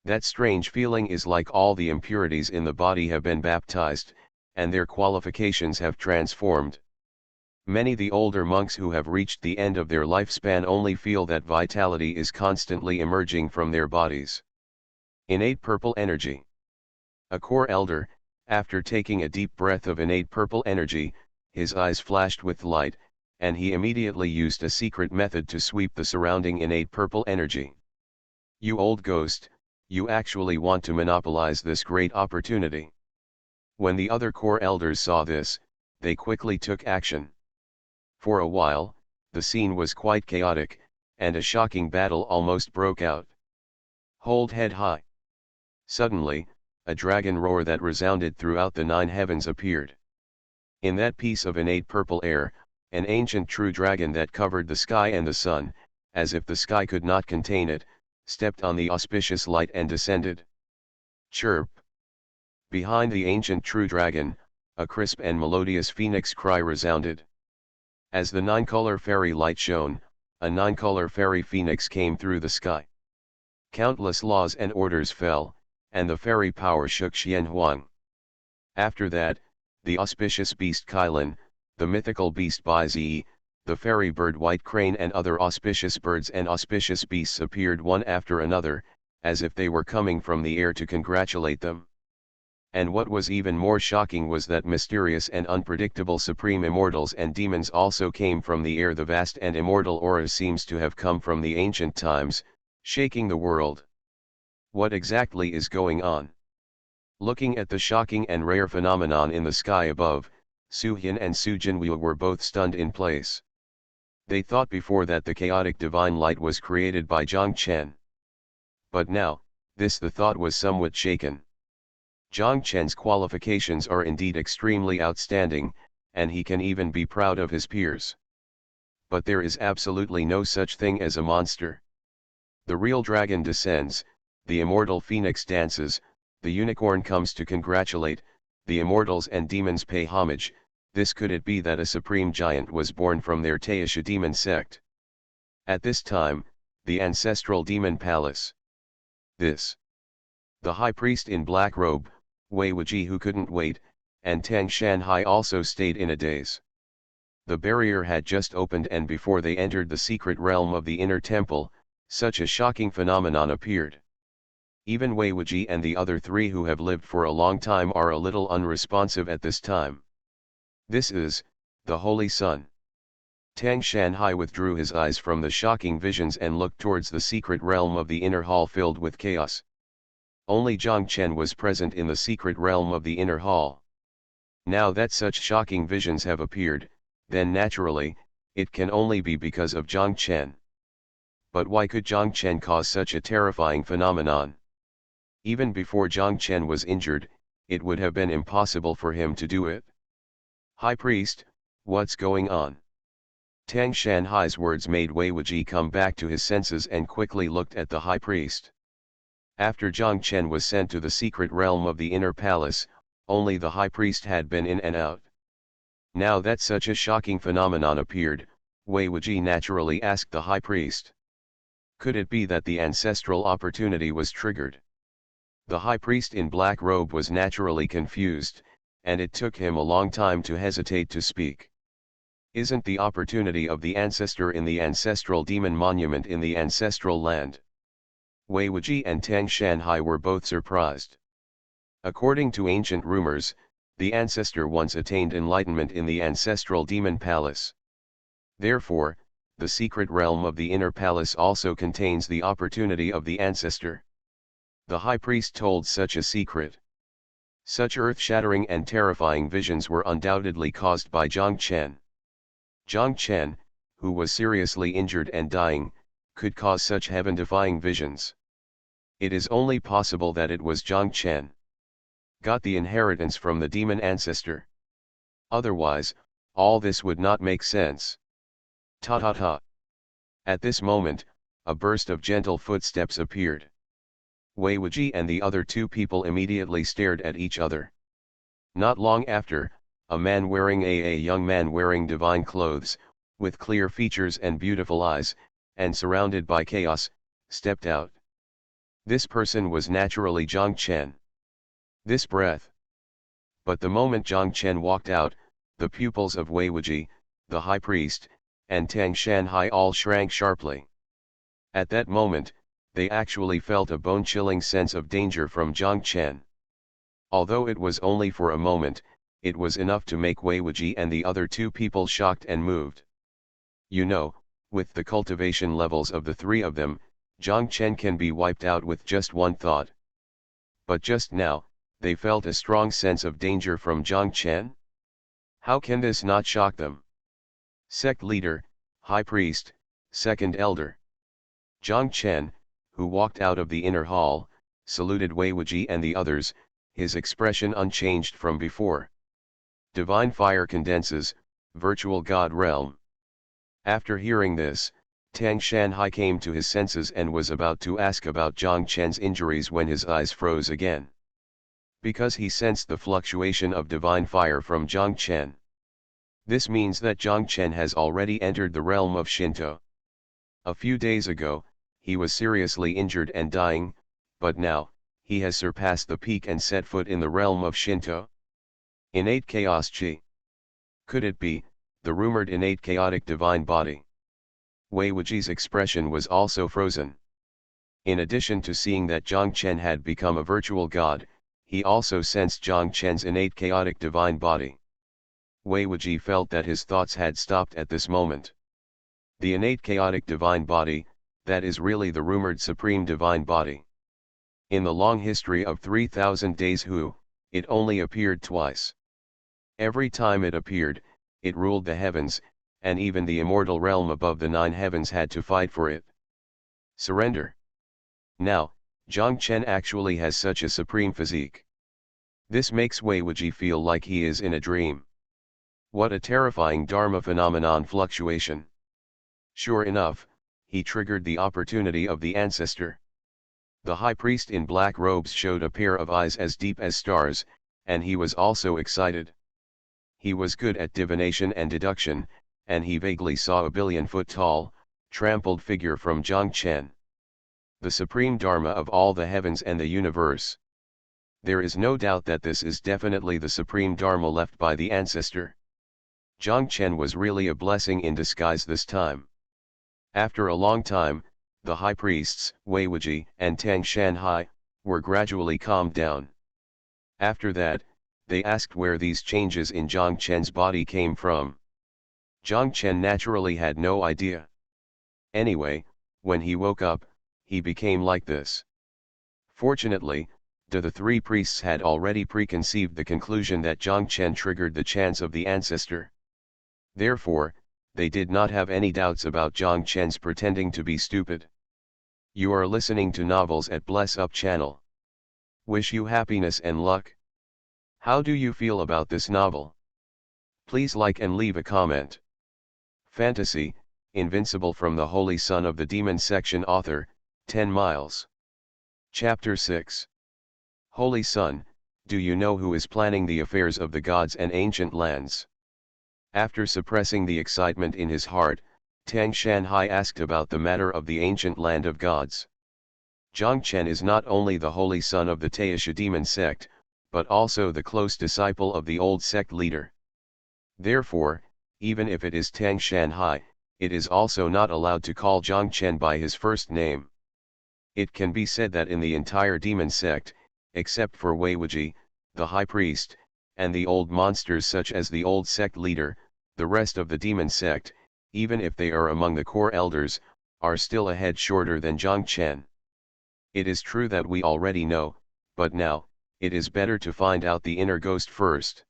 That strange feeling is like all the impurities in the body have been baptized, and their qualifications have transformed. Many the older monks who have reached the end of their lifespan only feel that vitality is constantly emerging from their bodies. Innate purple energy. A core elder, after taking a deep breath of innate purple energy, his eyes flashed with light, and he immediately used a secret method to sweep the surrounding innate purple energy. You old ghost, you actually want to monopolize this great opportunity. When the other core elders saw this, they quickly took action. For a while, the scene was quite chaotic, and a shocking battle almost broke out. Hold head high. Suddenly, a dragon roar that resounded throughout the 9 heavens appeared. In that piece of innate purple air, an ancient true dragon that covered the sky and the sun, as if the sky could not contain it, stepped on the auspicious light and descended. Chirp! Behind the ancient true dragon, a crisp and melodious phoenix cry resounded. As the 9-color fairy light shone, a 9-color fairy phoenix came through the sky. Countless laws and orders fell, and the fairy power shook Xianhuang. After that, the auspicious beast Kylin, the mythical beast Bai, the fairy bird White Crane and other auspicious birds and auspicious beasts appeared one after another, as if they were coming from the air to congratulate them. And what was even more shocking was that mysterious and unpredictable supreme immortals and demons also came from the air. The vast and immortal aura seems to have come from the ancient times, shaking the world. What exactly is going on? Looking at the shocking and rare phenomenon in the sky above, Su Hin and Su Jinwei were both stunned in place. They thought before that the chaotic divine light was created by Zhang Chen. But now, the thought was somewhat shaken. Zhang Chen's qualifications are indeed extremely outstanding, and he can even be proud of his peers. But there is absolutely no such thing as a monster. The real dragon descends, the immortal phoenix dances, the unicorn comes to congratulate, the immortals and demons pay homage. Could it be that a supreme giant was born from their Taisha demon sect? At this time, the ancestral demon palace. The high priest in black robe, Wei Wuji, who couldn't wait, and Tang Shanhai also stayed in a daze. The barrier had just opened, and before they entered the secret realm of the inner temple, such a shocking phenomenon appeared. Even Wei Wuji and the other 3 who have lived for a long time are a little unresponsive at this time. This is the Holy Sun. Tang Shanhai withdrew his eyes from the shocking visions and looked towards the secret realm of the inner hall filled with chaos. Only Zhang Chen was present in the secret realm of the inner hall. Now that such shocking visions have appeared, then naturally, it can only be because of Zhang Chen. But why could Zhang Chen cause such a terrifying phenomenon? Even before Zhang Chen was injured, it would have been impossible for him to do it. High Priest, what's going on? Tang Shanhai's words made Wei Wuji come back to his senses and quickly looked at the High Priest. After Zhang Chen was sent to the secret realm of the inner palace, only the High Priest had been in and out. Now that such a shocking phenomenon appeared, Wei Wuji naturally asked the high priest. Could it be that the ancestral opportunity was triggered? The high priest in black robe was naturally confused, and it took him a long time to hesitate to speak. Isn't the opportunity of the ancestor in the ancestral demon monument in the ancestral land? Wei Wuji and Tang Shanhai were both surprised. According to ancient rumors, the ancestor once attained enlightenment in the ancestral demon palace. Therefore, the secret realm of the inner palace also contains the opportunity of the ancestor. The high priest told such a secret. Such earth-shattering and terrifying visions were undoubtedly caused by Zhang Chen. Zhang Chen, who was seriously injured and dying, could cause such heaven-defying visions. It is only possible that it was Zhang Chen got the inheritance from the demon ancestor. Otherwise, all this would not make sense. Ta ta ta. At this moment, a burst of gentle footsteps appeared. Wei Wuji and the other two people immediately stared at each other. Not long after, a man wearing a young man wearing divine clothes, with clear features and beautiful eyes, and surrounded by chaos, stepped out. This person was naturally Zhang Chen. This breath. But the moment Zhang Chen walked out, the pupils of Wei Wuji, the high priest, and Tang Shanhai all shrank sharply. At that moment, they actually felt a bone-chilling sense of danger from Zhang Chen. Although it was only for a moment, it was enough to make Wei Wuji and the other two people shocked and moved. You know, with the cultivation levels of the three of them, Zhang Chen can be wiped out with just one thought. But just now, they felt a strong sense of danger from Zhang Chen. How can this not shock them? Sect leader, high priest, second elder. Zhang Chen, who walked out of the inner hall, saluted Wei Wuji and the others, his expression unchanged from before. Divine fire condenses, virtual god realm. After hearing this, Tang Shanhai came to his senses and was about to ask about Zhang Chen's injuries when his eyes froze again. Because he sensed the fluctuation of divine fire from Zhang Chen. This means that Zhang Chen has already entered the realm of Shinto. A few days ago, he was seriously injured and dying, but now, he has surpassed the peak and set foot in the realm of Shinto. Innate chaos chi. Could it be, the rumored innate chaotic divine body? Wei Wuji's expression was also frozen. In addition to seeing that Zhang Chen had become a virtual god, he also sensed Zhang Chen's innate chaotic divine body. Wei Wuji felt that his thoughts had stopped at this moment. The innate chaotic divine body, that is really the rumored supreme divine body. In the long history of 3000 days it only appeared twice. Every time it appeared, it ruled the heavens, and even the immortal realm above the 9 heavens had to fight for it. Surrender. Now, Zhang Chen actually has such a supreme physique. This makes Wei Wuji feel like he is in a dream. What a terrifying Dharma phenomenon fluctuation. Sure enough, he triggered the opportunity of the ancestor. The high priest in black robes showed a pair of eyes as deep as stars, and he was also excited. He was good at divination and deduction, and he vaguely saw a billion-foot-tall, trampled figure from Zhang Chen. The supreme Dharma of all the heavens and the universe. There is no doubt that this is definitely the supreme Dharma left by the ancestor. Zhang Chen was really a blessing in disguise this time. After a long time, the high priests, Wei Wuji and Tang Shanhai, were gradually calmed down. After that, they asked where these changes in Zhang Chen's body came from. Zhang Chen naturally had no idea. Anyway, when he woke up, he became like this. Fortunately, the three priests had already preconceived the conclusion that Zhang Chen triggered the chance of the ancestor. Therefore, they did not have any doubts about Zhang Chen's pretending to be stupid. You are listening to Novels at Bless Up channel. Wish you happiness and luck. How do you feel about this novel? Please like and leave a comment. Fantasy, Invincible from the Holy Son of the Demon Section author, 10 miles. Chapter 6. Holy Son, do you know who is planning the affairs of the gods and ancient lands? After suppressing the excitement in his heart, Tang Shanhai asked about the matter of the ancient land of gods. Zhang Chen is not only the holy son of the Taisha demon sect, but also the close disciple of the old sect leader. Therefore, even if it is Tang Shanhai, it is also not allowed to call Zhang Chen by his first name. It can be said that in the entire demon sect, except for Wei Wuji, the high priest, and the old monsters such as the old sect leader, the rest of the demon sect, even if they are among the core elders, are still a head shorter than Zhang Chen. It is true that we already know, but now, it is better to find out the inner ghost first.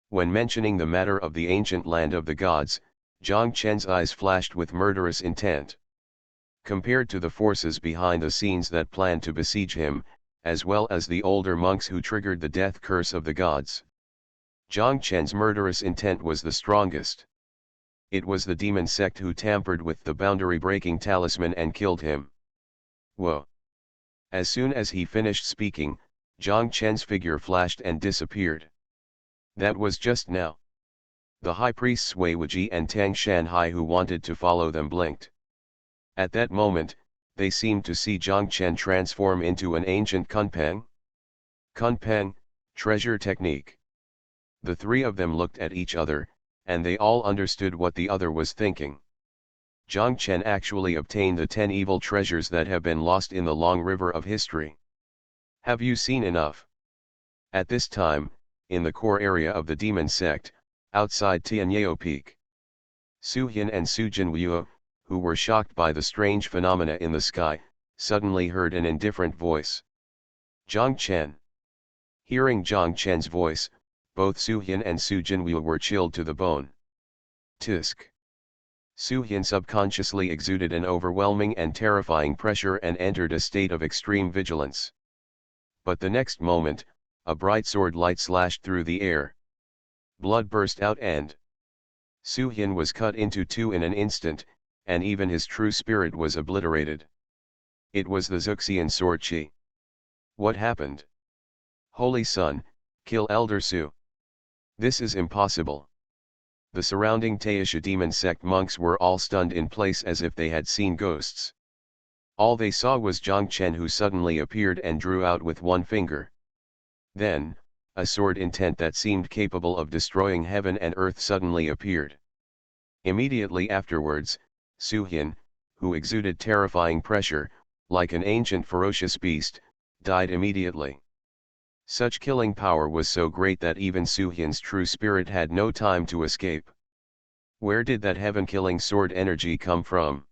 When mentioning the matter of the ancient land of the gods, Zhang Chen's eyes flashed with murderous intent. Compared to the forces behind the scenes that planned to besiege him, as well as the older monks who triggered the death curse of the gods, Zhang Chen's murderous intent was the strongest. It was the demon sect who tampered with the boundary-breaking talisman and killed him. Whoa! As soon as he finished speaking, Zhang Chen's figure flashed and disappeared. That was just now. The high priests Wei Wuji and Tang Shanhai who wanted to follow them blinked. At that moment, they seemed to see Zhang Chen transform into an ancient kunpeng. Kunpeng, treasure technique. The three of them looked at each other, and they all understood what the other was thinking. Zhang Chen actually obtained the 10 evil treasures that have been lost in the long river of history. Have you seen enough? At this time, in the core area of the demon sect, outside Tianyao Peak, Su Hin and Su Jinwuo, who were shocked by the strange phenomena in the sky, suddenly heard an indifferent voice. Zhang Chen. Hearing Zhang Chen's voice, both Su Hin and Su Jinwuo were chilled to the bone. Tisk. Su Hin subconsciously exuded an overwhelming and terrifying pressure and entered a state of extreme vigilance. But the next moment, a bright sword light slashed through the air. Blood burst out and Su Hin was cut into two in an instant, and even his true spirit was obliterated. It was the Zuxian sword Qi. What happened? Holy Son, kill Elder Su. This is impossible. The surrounding Taisha demon sect monks were all stunned in place as if they had seen ghosts. All they saw was Zhang Chen who suddenly appeared and drew out with one finger. Then, a sword intent that seemed capable of destroying heaven and earth suddenly appeared. Immediately afterwards, Su Hin, who exuded terrifying pressure, like an ancient ferocious beast, died immediately. Such killing power was so great that even Su Hin's true spirit had no time to escape. Where did that heaven-killing sword energy come from?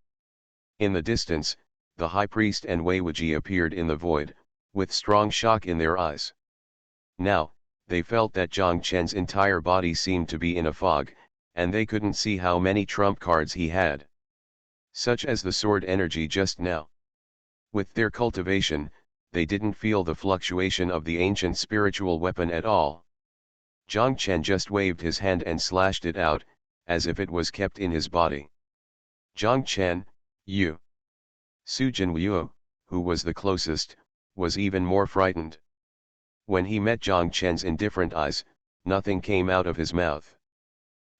In the distance, the high priest and Wei Wuji appeared in the void, with strong shock in their eyes. Now, they felt that Zhang Chen's entire body seemed to be in a fog, and they couldn't see how many trump cards he had. Such as the sword energy just now. With their cultivation, they didn't feel the fluctuation of the ancient spiritual weapon at all. Zhang Chen just waved his hand and slashed it out, as if it was kept in his body. Zhang Chen, you. Su Jinwuo, who was the closest, was even more frightened. When he met Zhang Chen's indifferent eyes, nothing came out of his mouth.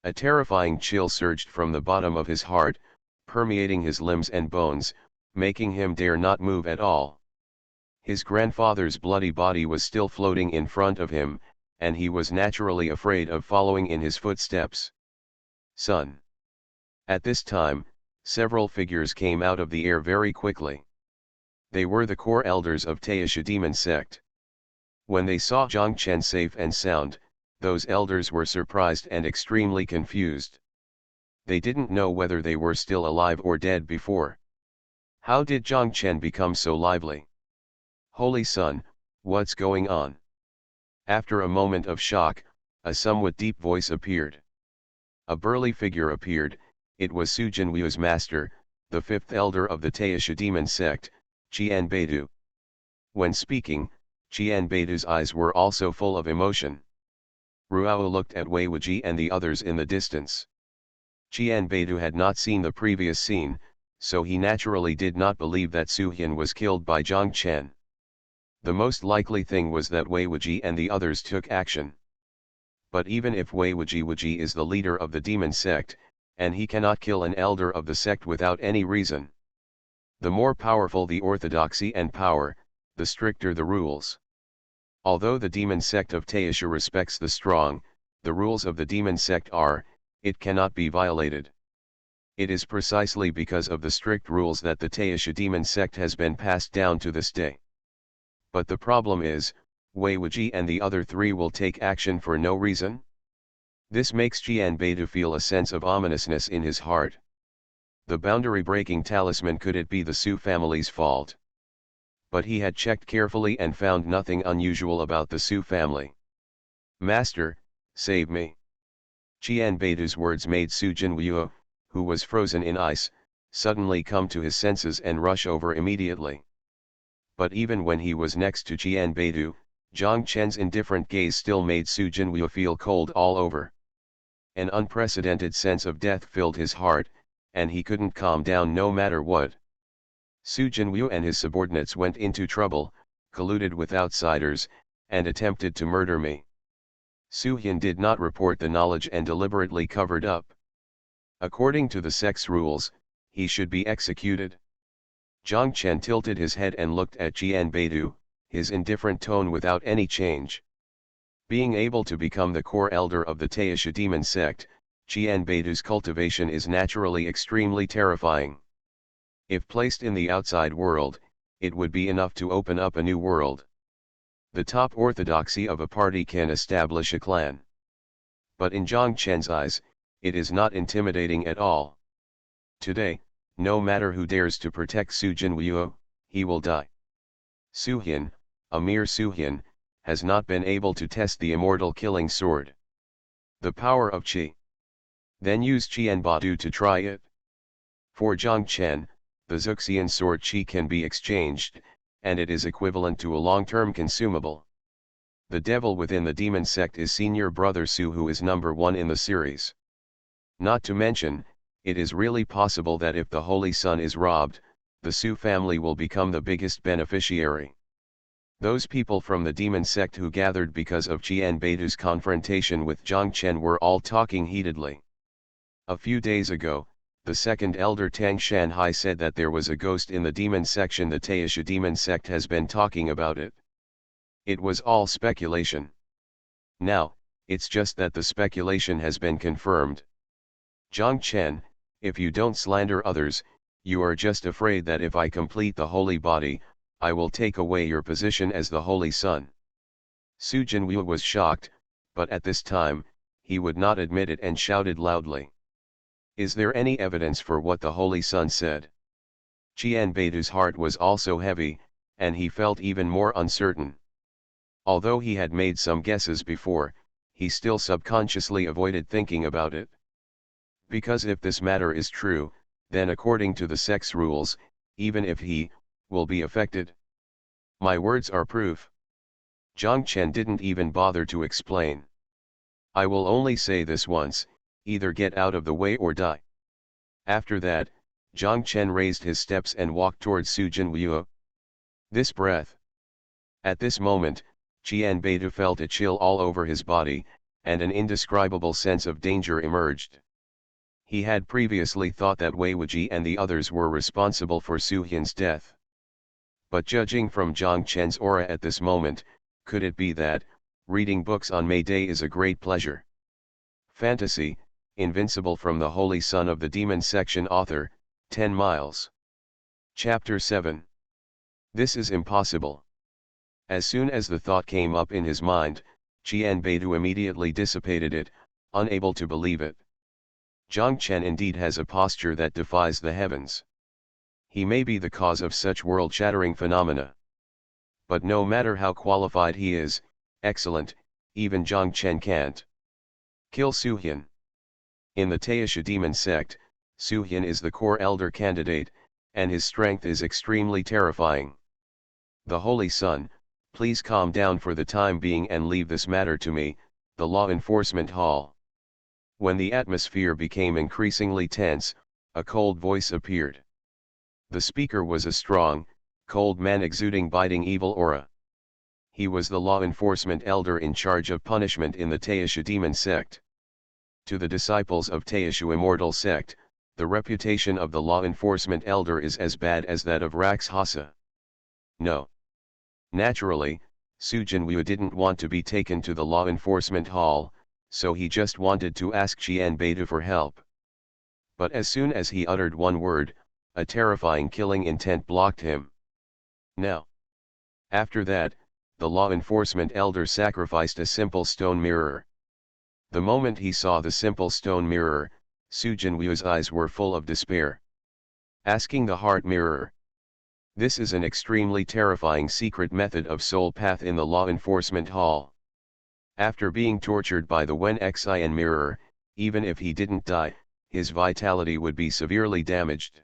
A terrifying chill surged from the bottom of his heart, permeating his limbs and bones, making him dare not move at all. His grandfather's bloody body was still floating in front of him, and he was naturally afraid of following in his footsteps. Son. At this time, several figures came out of the air very quickly. They were the core elders of Taisha demon sect. When they saw Zhang Chen safe and sound, those elders were surprised and extremely confused. They didn't know whether they were still alive or dead before. How did Zhang Chen become so lively? Holy Son, what's going on? After a moment of shock, a somewhat deep voice appeared. A burly figure appeared. It was Su Jinwuo's master, the fifth elder of the Taisha demon sect, Qian Beidu. When speaking, Qian Beidu's eyes were also full of emotion. Ruao looked at Wei Wuji and the others in the distance. Qian Beidu had not seen the previous scene, so he naturally did not believe that Su Hin was killed by Zhang Chen. The most likely thing was that Wei Wuji and the others took action. But even if Wei Wuji is the leader of the demon sect, and he cannot kill an elder of the sect without any reason. The more powerful the orthodoxy and power, the stricter the rules. Although the demon sect of Taisha respects the strong, the rules of the demon sect are, it cannot be violated. It is precisely because of the strict rules that the Taisha demon sect has been passed down to this day. But the problem is, Wei Wuji and the other three will take action for no reason. This makes Jianbeidu feel a sense of ominousness in his heart. The boundary-breaking talisman, could it be the Su family's fault? But he had checked carefully and found nothing unusual about the Su family. Master, save me. Jianbeidu's words made Su Jinwu, who was frozen in ice, suddenly come to his senses and rush over immediately. But even when he was next to Jianbeidu, Zhang Chen's indifferent gaze still made Su Jinwu feel cold all over. An unprecedented sense of death filled his heart, and he couldn't calm down no matter what. Su Jinwu and his subordinates went into trouble, colluded with outsiders, and attempted to murder me. Su Hin did not report the knowledge and deliberately covered up. According to the sect's rules, he should be executed. Zhang Chen tilted his head and looked at Jianbeidu, his indifferent tone without any change. Being able to become the core elder of the Taisha demon sect, Jianbeidu's cultivation is naturally extremely terrifying. If placed in the outside world, it would be enough to open up a new world. The top orthodoxy of a party can establish a clan. But in Zhang Chen's eyes, it is not intimidating at all. Today, no matter who dares to protect Su Jinwu, he will die. Su Hin, a mere Su Hin, has not been able to test the immortal killing sword. The power of Qi. Then use Qianbadu to try it. For Zhang Chen, the Zuxian sword Qi can be exchanged, and it is equivalent to a long-term consumable. The devil within the demon sect is senior brother Su, who is number 1 in the series. Not to mention, it is really possible that if the Holy Sun is robbed, the Su family will become the biggest beneficiary. Those people from the demon sect who gathered because of Jianbeidu's confrontation with Zhang Chen were all talking heatedly. A few days ago, the second elder Tang Shanhai said that there was a ghost in the demon section. The Taisha demon sect has been talking about it. It was all speculation. Now, it's just that the speculation has been confirmed. Zhang Chen, if you don't slander others, you are just afraid that if I complete the holy body, I will take away your position as the Holy Sun. Su Jinwu was shocked, but at this time, he would not admit it and shouted loudly. Is there any evidence for what the Holy Sun said? Jianbeidu's heart was also heavy, and he felt even more uncertain. Although he had made some guesses before, he still subconsciously avoided thinking about it. Because if this matter is true, then according to the sect's rules, even if he will be affected. My words are proof. Zhang Chen didn't even bother to explain. I will only say this once, either get out of the way or die. After that, Zhang Chen raised his steps and walked towards Su Jinwu. This breath. At this moment, Jianbeidu felt a chill all over his body, and an indescribable sense of danger emerged. He had previously thought that Wei Wuji and the others were responsible for Su Hin's death. But judging from Zhang Chen's aura at this moment, could it be that, reading books on May Day is a great pleasure? Fantasy, Invincible from the Holy Son of the Demon Section author, 10 miles. Chapter 7. This is impossible. As soon as the thought came up in his mind, Jianbeidu immediately dissipated it, unable to believe it. Zhang Chen indeed has a posture that defies the heavens. He may be the cause of such world-shattering phenomena. But no matter how qualified he is, excellent, even Zhang Chen can't kill Su Hin. In the Taisha demon sect, Su Hin is the core elder candidate, and his strength is extremely terrifying. The Holy Sun, please calm down for the time being and leave this matter to me, the law enforcement hall. When the atmosphere became increasingly tense, a cold voice appeared. The speaker was a strong, cold man exuding biting evil aura. he was the law enforcement elder in charge of punishment in the Taisha demon sect. To the disciples of Taisha immortal sect, the reputation of the law enforcement elder is as bad as that of Rakshasa. No. Naturally, Sujinwoo didn't want to be taken to the law enforcement hall, so he just wanted to ask Qianbeidu for help. But as soon as he uttered one word, a terrifying killing intent blocked him. Now, after that, the law enforcement elder sacrificed a simple stone mirror. The moment he saw the simple stone mirror, Sujinwoo's eyes were full of despair. Asking the heart mirror. This is an extremely terrifying secret method of soul path in the law enforcement hall. After being tortured by the Wen Xin mirror, even if he didn't die, his vitality would be severely damaged.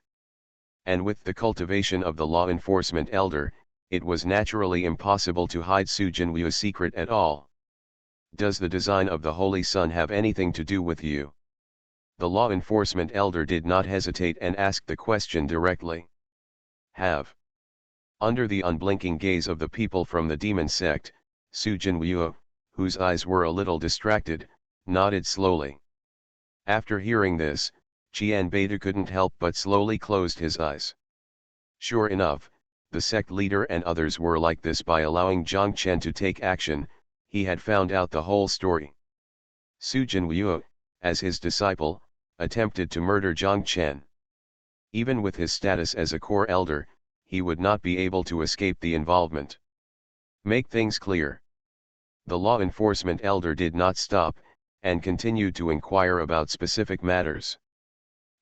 And with the cultivation of the law enforcement elder, it was naturally impossible to hide Sujinwoo's secret at all. Does the design of the Holy Sun have anything to do with you? The law enforcement elder did not hesitate and asked the question directly. Have. Under the unblinking gaze of the people from the demon sect, Sujinwoo, whose eyes were a little distracted, nodded slowly. After hearing this, Qianbeidu couldn't help but slowly closed his eyes. Sure enough, the sect leader and others were like this by allowing Zhang Chen to take action. He had found out the whole story. Sujinwoo, as his disciple, attempted to murder Zhang Chen. Even with his status as a core elder, he would not be able to escape the involvement. Make things clear. The law enforcement elder did not stop, and continued to inquire about specific matters.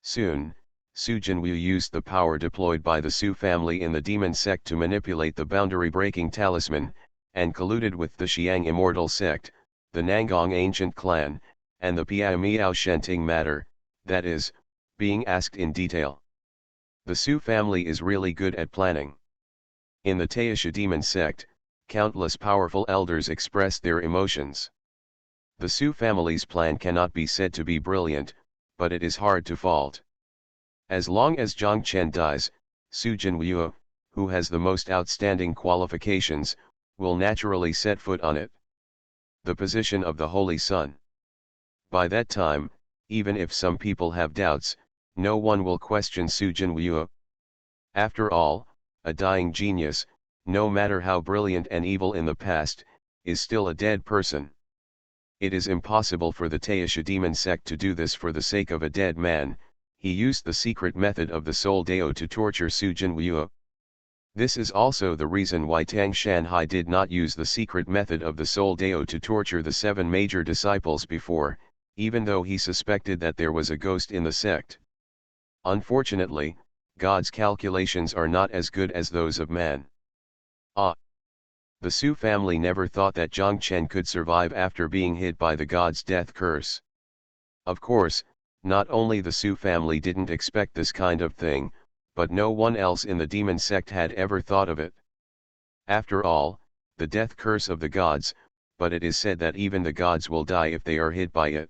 Soon, Sujinwoo used the power deployed by the Su family in the demon sect to manipulate the boundary-breaking talisman, and colluded with the Xiang immortal sect, the Nangong ancient clan, and the Piao Miao Shenting matter, that is, being asked in detail. The Su family is really good at planning. In the Taisha demon sect, countless powerful elders express their emotions. The Su family's plan cannot be said to be brilliant, but it is hard to fault. As long as Zhang Chen dies, Sujinwoo, who has the most outstanding qualifications, will naturally set foot on it. The position of the Holy Sun. By that time, even if some people have doubts, no one will question Sujinwoo. After all, a dying genius, no matter how brilliant and evil in the past, is still a dead person. It is impossible for the Taisha demon sect to do this for the sake of a dead man. He used the secret method of the Soul Dao to torture Sujinwoo. This is also the reason why Tang Shanhai did not use the secret method of the Soul Dao to torture the 7 major disciples before, even though he suspected that there was a ghost in the sect. Unfortunately, God's calculations are not as good as those of man. The Su family never thought that Zhang Chen could survive after being hit by the god's death curse. Of course, not only the Su family didn't expect this kind of thing, but no one else in the demon sect had ever thought of it. After all, the death curse of the gods, but it is said that even the gods will die if they are hit by it.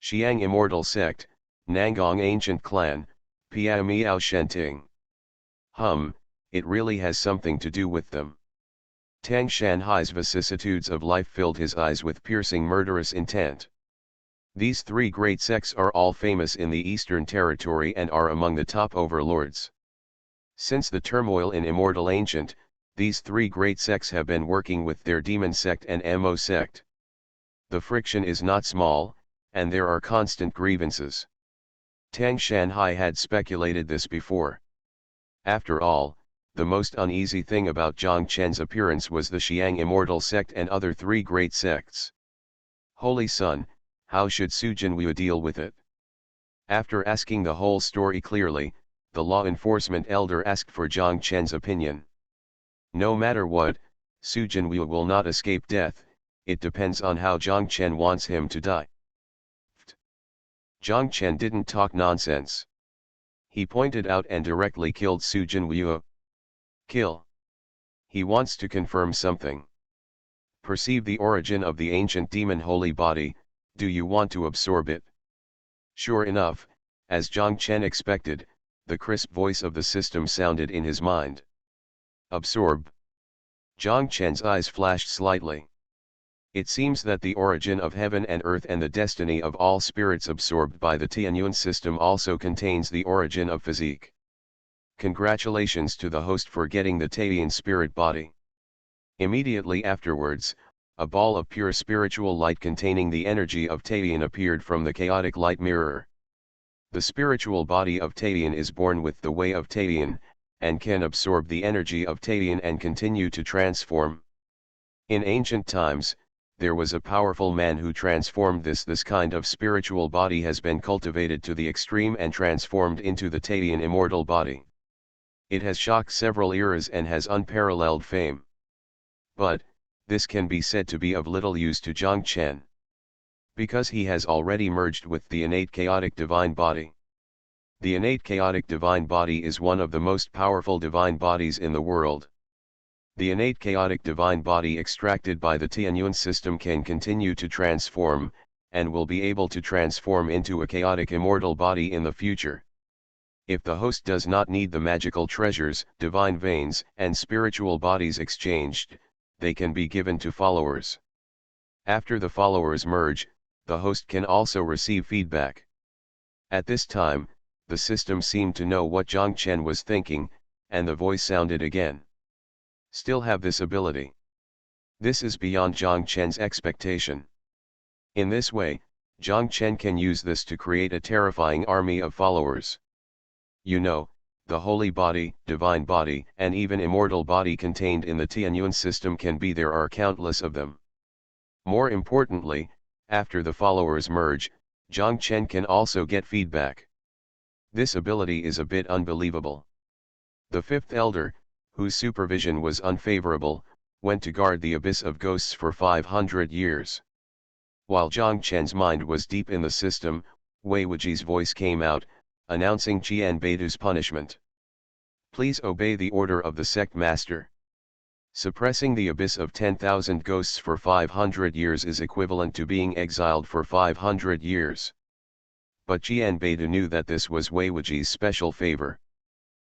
Xiang immortal sect, Nangong ancient clan, Piao Miao Shenting. It really has something to do with them. Tang Shanhai's vicissitudes of life filled his eyes with piercing murderous intent. These 3 great sects are all famous in the Eastern Territory and are among the top overlords. Since the turmoil in Immortal Ancient, these 3 great sects have been working with their demon sect and Mo sect. The friction is not small, and there are constant grievances. Tang Shanhai had speculated this before. After all, the most uneasy thing about Zhang Chen's appearance was the Xiang immortal sect and other 3 great sects. Holy Sun, how should Sujinwoo deal with it? After asking the whole story clearly, the law enforcement elder asked for Zhang Chen's opinion. No matter what, Sujinwoo will not escape death. It depends on how Zhang Chen wants him to die. Zhang Chen didn't talk nonsense. He pointed out and directly killed Sujinwoo. Kill. He wants to confirm something. Perceive the origin of the ancient demon holy body. Do you want to absorb it? Sure enough, as Zhang Chen expected, the crisp voice of the system sounded in his mind. Absorb. Zhang Chen's eyes flashed slightly. It seems that the origin of heaven and earth and the destiny of all spirits absorbed by the Tianyuan system also contains the origin of physique. Congratulations to the host for getting the Tian spirit body. Immediately afterwards, a ball of pure spiritual light containing the energy of Tian appeared from the chaotic light mirror. The spiritual body of Tian is born with the way of Tian, and can absorb the energy of Tian and continue to transform. In ancient times, there was a powerful man who transformed this kind of spiritual body has been cultivated to the extreme and transformed into the Tian immortal body. It has shocked several eras and has unparalleled fame. But, this can be said to be of little use to Zhang Chen, because he has already merged with the innate chaotic divine body. The innate chaotic divine body is one of the most powerful divine bodies in the world. The innate chaotic divine body extracted by the Tianyuan system can continue to transform, and will be able to transform into a chaotic immortal body in the future. If the host does not need the magical treasures, divine veins, and spiritual bodies exchanged, they can be given to followers. After the followers merge, the host can also receive feedback. At this time, the system seemed to know what Zhang Chen was thinking, and the voice sounded again. Still have this ability. This is beyond Zhang Chen's expectation. In this way, Zhang Chen can use this to create a terrifying army of followers. You know, the holy body, divine body, and even immortal body contained in the Tianyuan system there are countless of them. More importantly, after the followers merge, Zhang Chen can also get feedback. This ability is a bit unbelievable. The fifth elder, whose supervision was unfavorable, went to guard the abyss of ghosts for 500 years. While Zhang Chen's mind was deep in the system, Wei Wuji's voice came out, announcing Qian Beidu's punishment. Please obey the order of the sect master. Suppressing the abyss of 10,000 ghosts for 500 years is equivalent to being exiled for 500 years. But Qian Beidu knew that this was Wei Wuji's special favor.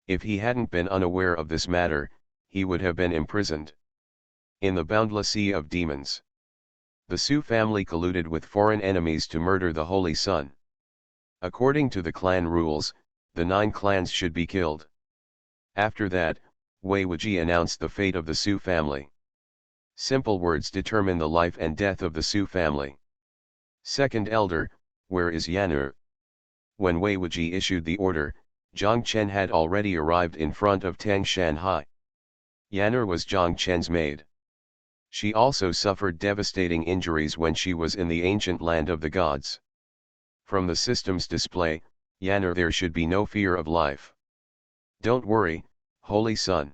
If he hadn't been unaware of this matter, he would have been imprisoned in the boundless sea of demons. The Su family colluded with foreign enemies to murder the Holy Sun. According to the clan rules, the 9 clans should be killed. After that, Wei Wuji announced the fate of the Su family. Simple words determine the life and death of the Su family. Second elder, where is Yan'er? When Wei Wuji issued the order, Zhang Chen had already arrived in front of Tang Shanhai. Yan'er was Zhang Chen's maid. She also suffered devastating injuries when she was in the ancient land of the gods. From the system's display, Yan'er, there should be no fear of life. Don't worry, Holy Son.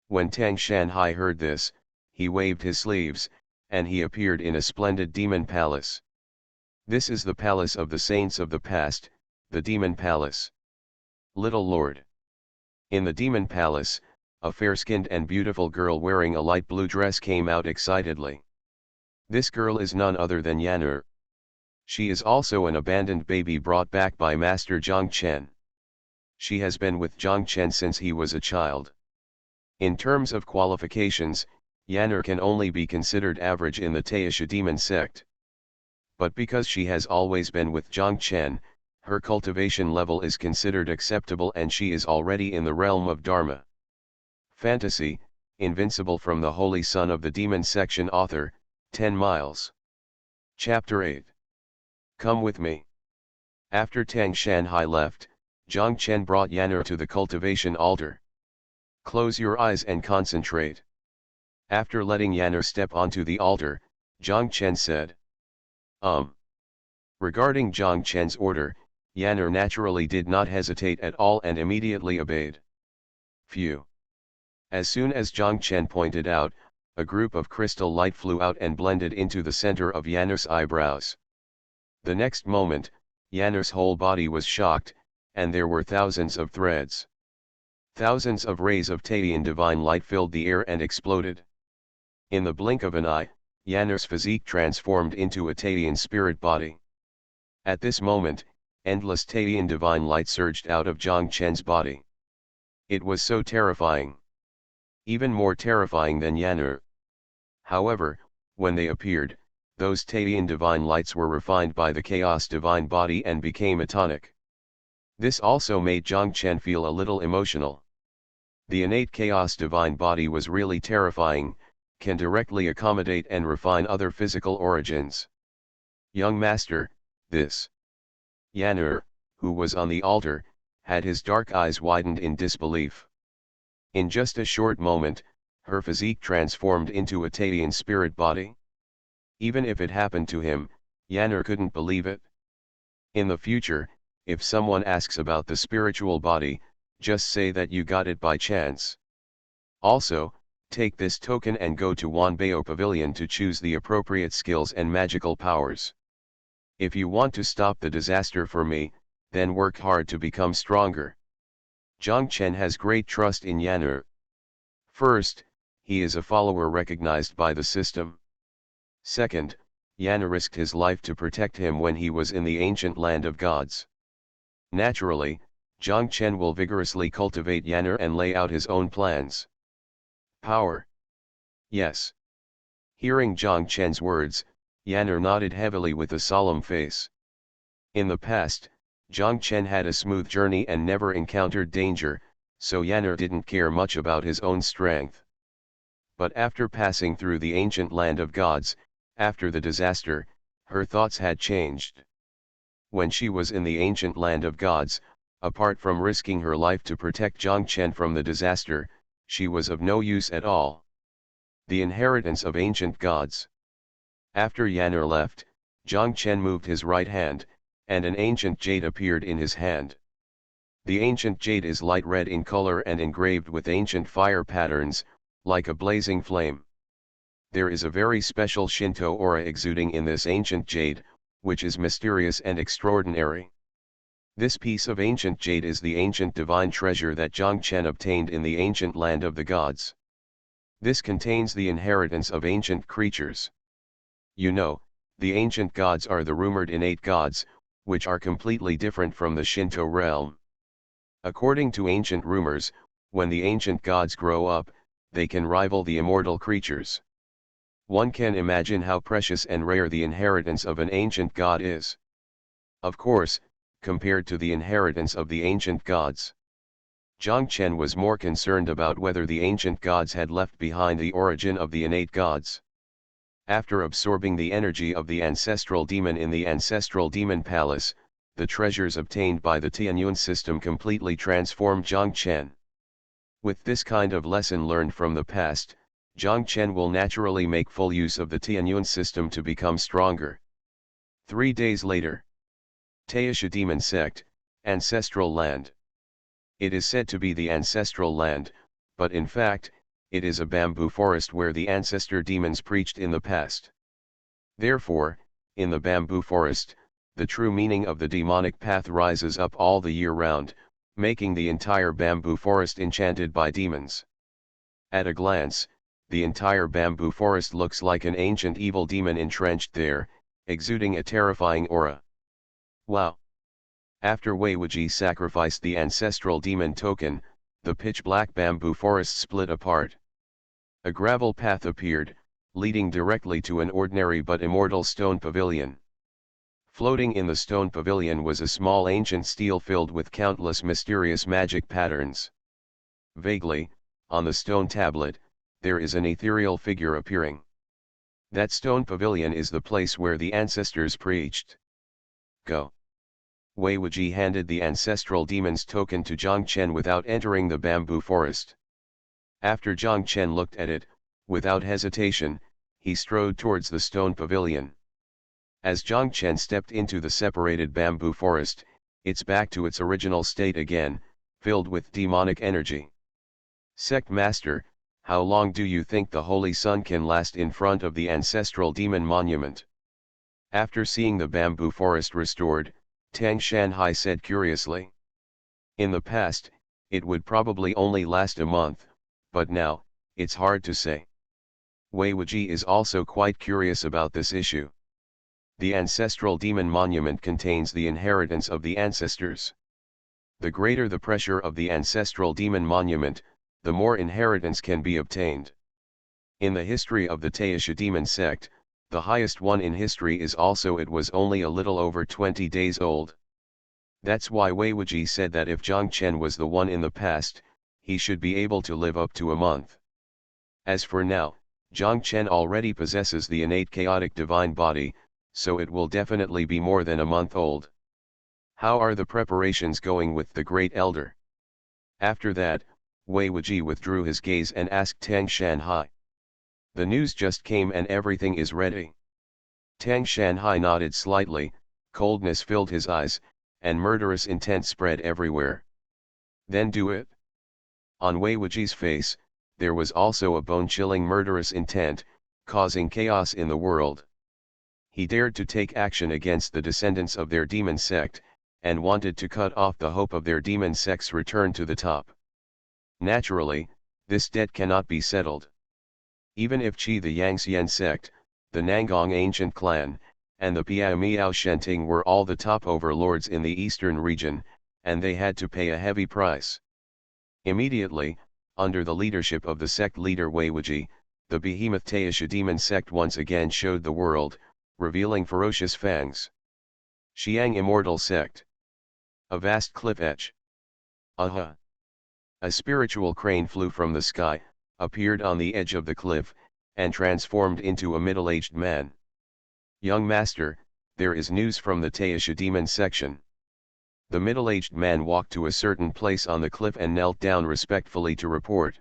When Tang Shanhai heard this, he waved his sleeves, and he appeared in a splendid demon palace. This is the palace of the saints of the past, the demon palace. Little Lord. In the demon palace, a fair-skinned and beautiful girl wearing a light blue dress came out excitedly. This girl is none other than Yan'er. She is also an abandoned baby brought back by Master Zhang Chen. She has been with Zhang Chen since he was a child. In terms of qualifications, Yan'er can only be considered average in the Taisha demon sect. But because she has always been with Zhang Chen, her cultivation level is considered acceptable and she is already in the realm of Dharma. Fantasy, Invincible from the Holy Son of the Demon Section Author, 10 miles. Chapter 8. Come with me. After Tang Shanhai left, Zhang Chen brought Yan'er to the cultivation altar. Close your eyes and concentrate. After letting Yan'er step onto the altar, Zhang Chen said. Regarding Zhang Chen's order, Yan'er naturally did not hesitate at all and immediately obeyed. Phew. As soon as Zhang Chen pointed out, a group of crystal light flew out and blended into the center of Yan'er's eyebrows. The next moment, Yan'er's whole body was shocked, and there were thousands of threads. Thousands of rays of Taiyan divine light filled the air and exploded. In the blink of an eye, Yan'er's physique transformed into a Taiyan spirit body. At this moment, endless Taiyan divine light surged out of Zhang Chen's body. It was so terrifying. even more terrifying than Yanur. However, when they appeared, those Taiyan divine lights were refined by the chaos divine body and became atonic. This also made Zhangchen feel a little emotional. The innate chaos divine body was really terrifying, can directly accommodate and refine other physical origins. Young master, this Yanur, who was on the altar, had his dark eyes widened in disbelief. In just a short moment, her physique transformed into a Taiyan spirit body. Even if it happened to him, Yanur couldn't believe it. In the future, if someone asks about the spiritual body, just say that you got it by chance. Also, take this token and go to Wanbao Pavilion to choose the appropriate skills and magical powers. If you want to stop the disaster for me, then work hard to become stronger. Zhang Chen has great trust in Yanur. First, he is a follower recognized by the system. Second, Yanur risked his life to protect him when he was in the ancient land of gods. Naturally, Zhang Chen will vigorously cultivate Yanur and lay out his own plans. Power. Yes. Hearing Zhang Chen's words, Yanur nodded heavily with a solemn face. In the past, Zhang Chen had a smooth journey and never encountered danger, so Yanur didn't care much about his own strength. But after passing through the ancient land of gods, after the disaster, her thoughts had changed. When she was in the ancient land of gods, apart from risking her life to protect Zhang Chen from the disaster, she was of no use at all. The inheritance of ancient gods. After Yanur left, Zhang Chen moved his right hand, and an ancient jade appeared in his hand. The ancient jade is light red in color and engraved with ancient fire patterns, like a blazing flame. There is a very special Shinto aura exuding in this ancient jade, which is mysterious and extraordinary. This piece of ancient jade is the ancient divine treasure that Zhang Chen obtained in the ancient land of the gods. This contains the inheritance of ancient creatures. You know, the ancient gods are the rumored innate gods, which are completely different from the Shinto realm. According to ancient rumors, when the ancient gods grow up, they can rival the immortal creatures. One can imagine how precious and rare the inheritance of an ancient god is. Of course, compared to the inheritance of the ancient gods. Zhang Chen was more concerned about whether the ancient gods had left behind the origin of the innate gods. After absorbing the energy of the ancestral demon in the ancestral demon palace, the treasures obtained by the Tianyun system completely transformed Zhang Chen. With this kind of lesson learned from the past, Zhang Chen will naturally make full use of the Tianyun system to become stronger. 3 days later. Taisha Demon Sect, Ancestral Land. It is said to be the ancestral land, but in fact, it is a bamboo forest where the ancestor demons preached in the past. Therefore, in the bamboo forest, the true meaning of the demonic path rises up all the year round, making the entire bamboo forest enchanted by demons. At a glance, the entire bamboo forest looks like an ancient evil demon entrenched there, exuding a terrifying aura. Wow! After Weiwuji sacrificed the ancestral demon token, the pitch-black bamboo forest split apart. A gravel path appeared, leading directly to an ordinary but immortal stone pavilion. Floating in the stone pavilion was a small ancient stele filled with countless mysterious magic patterns. Vaguely, on the stone tablet, there is an ethereal figure appearing. That stone pavilion is the place where the ancestors preached. Go. Weiwuji handed the ancestral demon's token to Zhang Chen without entering the bamboo forest. After Zhang Chen looked at it, without hesitation, he strode towards the stone pavilion. As Zhang Chen stepped into the separated bamboo forest, it's back to its original state again, filled with demonic energy. Sect Master, how long do you think the Holy Sun can last in front of the ancestral demon monument? After seeing the bamboo forest restored, Tang Shanhai said curiously. In the past, it would probably only last a month, but now, it's hard to say. Weiwuji is also quite curious about this issue. The ancestral demon monument contains the inheritance of the ancestors. The greater the pressure of the ancestral demon monument, the more inheritance can be obtained. In the history of the Taisha demon sect, the highest one in history is also it was only a little over 20 days old. That's why Wei Wuji said that if Zhang Chen was the one in the past, he should be able to live up to a month. As for now, Zhang Chen already possesses the innate chaotic divine body, so it will definitely be more than a month old. How are the preparations going with the great elder? After that, Wei Wuji withdrew his gaze and asked Tang Shanhai. The news just came and everything is ready. Tang Shanhai nodded slightly, coldness filled his eyes, and murderous intent spread everywhere. Then do it. On Wei Wuji's face, there was also a bone-chilling murderous intent, causing chaos in the world. He dared to take action against the descendants of their demon sect, and wanted to cut off the hope of their demon sect's return to the top. Naturally, this debt cannot be settled. Even if Qi the Yangxian sect, the Nangong ancient clan, and the Piao Miao Shenting were all the top overlords in the eastern region, and they had to pay a heavy price. Immediately, under the leadership of the sect leader Wei Wuji, the behemoth Taisha demon sect once again showed the world, revealing ferocious fangs. Xiang Immortal Sect. A vast cliff edge. Aha! A spiritual crane flew from the sky, appeared on the edge of the cliff, and transformed into a middle-aged man. Young master, there is news from the Taisha demon section. The middle-aged man walked to a certain place on the cliff and knelt down respectfully to report.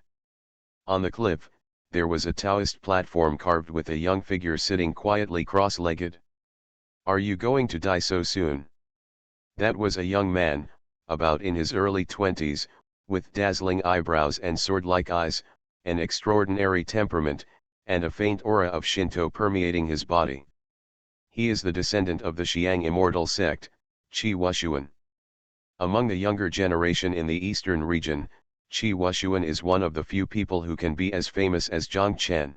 On the cliff, there was a Taoist platform carved with a young figure sitting quietly cross-legged. Are you going to die so soon? That was a young man, about in his early 20s, with dazzling eyebrows and sword-like eyes, an extraordinary temperament, and a faint aura of Shinto permeating his body. He is the descendant of the Xiang Immortal Sect, Qi Wushuan. Among the younger generation in the eastern region, Qi Wushuan is one of the few people who can be as famous as Zhang Chen.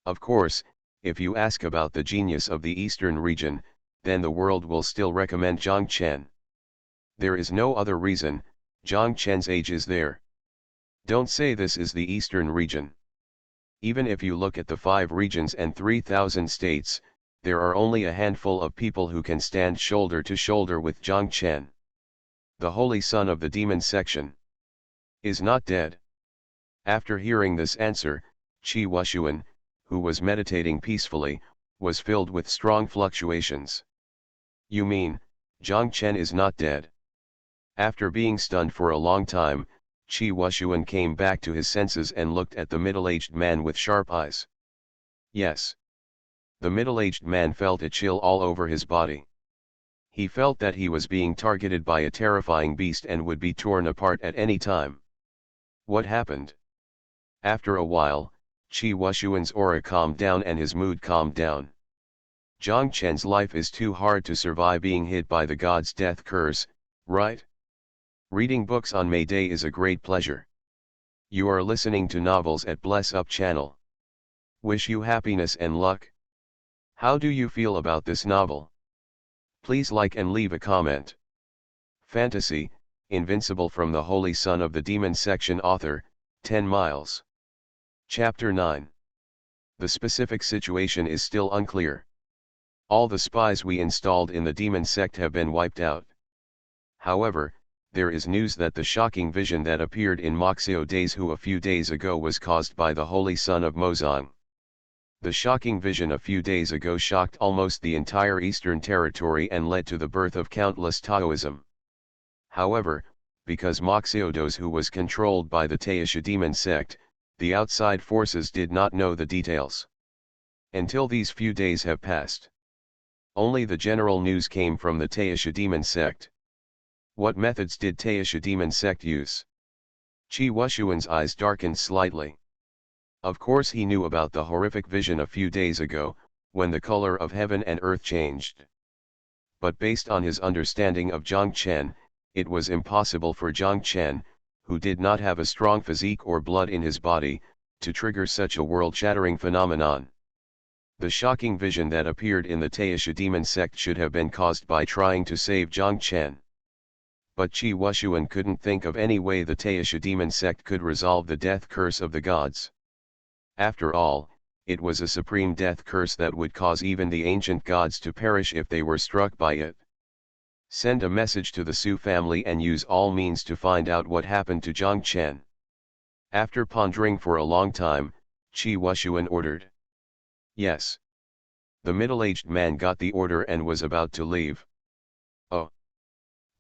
Of course, if you ask about the genius of the eastern region, then the world will still recommend Zhang Chen. There is no other reason, Zhang Chen's age is there. Don't say this is the eastern region. Even if you look at the 5 regions and 3,000 states, there are only a handful of people who can stand shoulder to shoulder with Zhang Chen. The holy son of the demon section is not dead. After hearing this answer, Qi Wushuan, who was meditating peacefully, was filled with strong fluctuations. You mean, Zhang Chen is not dead? After being stunned for a long time, Qi Wushuan came back to his senses and looked at the middle-aged man with sharp eyes. Yes. The middle-aged man felt a chill all over his body. He felt that he was being targeted by a terrifying beast and would be torn apart at any time. What happened? After a while, Qi Wushuan's aura calmed down and his mood calmed down. Zhang Chen's life is too hard to survive being hit by the god's death curse, right? Reading books on May Day is a great pleasure. You are listening to novels at Bless Up channel. Wish you happiness and luck. How do you feel about this novel? Please like and leave a comment. Fantasy, Invincible from the Holy Son of the Demon section author, 10 miles. Chapter 9. The specific situation is still unclear. All the spies we installed in the demon sect have been wiped out. However, there is news that the shocking vision that appeared in Moxio Days Hu a few days ago was caused by the Holy Son of Mozong. The shocking vision a few days ago shocked almost the entire Eastern Territory and led to the birth of countless Taoism. However, because Moxio Days Hu was controlled by the Taisha demon sect, the outside forces did not know the details. Until these few days have passed. Only the general news came from the Taisha demon sect. What methods did Taisha demon sect use? Qi Wushuan's eyes darkened slightly. Of course he knew about the horrific vision a few days ago, when the color of heaven and earth changed. But based on his understanding of Zhang Chen, it was impossible for Zhang Chen, who did not have a strong physique or blood in his body, to trigger such a world-shattering phenomenon. The shocking vision that appeared in the Taisha demon sect should have been caused by trying to save Zhang Chen. But Qi Wushuan couldn't think of any way the Taisha demon sect could resolve the death curse of the gods. After all, it was a supreme death curse that would cause even the ancient gods to perish if they were struck by it. Send a message to the Su family and use all means to find out what happened to Zhang Chen. After pondering for a long time, Qi Wushuan ordered. Yes. The middle-aged man got the order and was about to leave. Oh.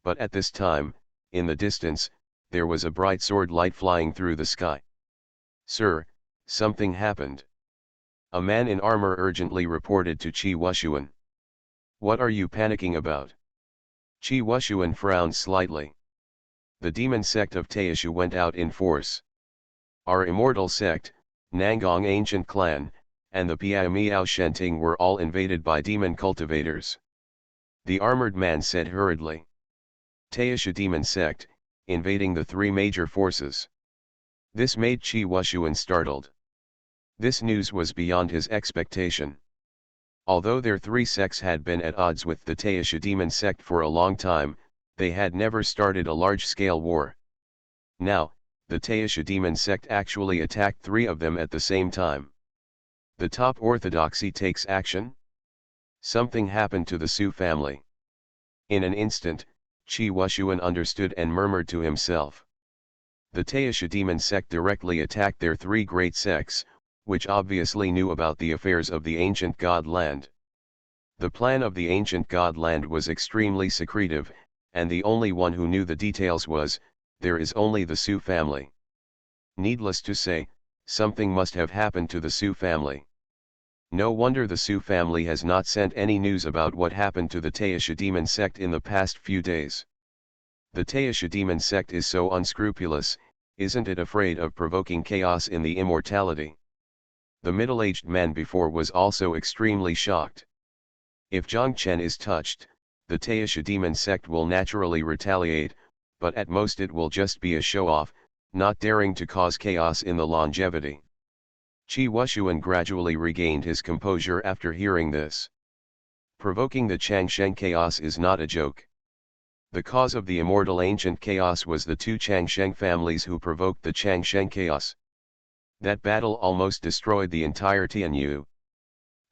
But at this time, in the distance, there was a bright sword light flying through the sky. Sir, something happened. A man in armor urgently reported to Qi Wushuan. What are you panicking about? Qi Wushuan frowned slightly. The demon sect of Taishu went out in force. Our immortal sect, Nangong ancient clan, and the Piao Miao Shenting were all invaded by demon cultivators. The armored man said hurriedly. Taishu demon sect, invading the three major forces. This made Qi Wushuan startled. This news was beyond his expectation. Although their three sects had been at odds with the Taishu demon sect for a long time, they had never started a large-scale war. Now, the Taishu demon sect actually attacked three of them at the same time. The top orthodoxy takes action? Something happened to the Su family. In an instant, Qi Wushuan understood and murmured to himself. The Taishu demon sect directly attacked their three great sects, which obviously knew about the affairs of the ancient god land. The plan of the ancient god land was extremely secretive, and the only one who knew the details was, there is only the Su family. Needless to say, something must have happened to the Su family. No wonder the Su family has not sent any news about what happened to the Taishu demon sect in the past few days. The Taishu demon sect is so unscrupulous, isn't it afraid of provoking chaos in the immortality? The middle-aged man before was also extremely shocked. If Zhang Chen is touched, the Taishu demon sect will naturally retaliate, but at most it will just be a show-off, not daring to cause chaos in the longevity. Qi Wushuan gradually regained his composure after hearing this. Provoking the Changsheng chaos is not a joke. The cause of the immortal ancient chaos was the two Changsheng families who provoked the Changsheng chaos. That battle almost destroyed the entire Tianyu.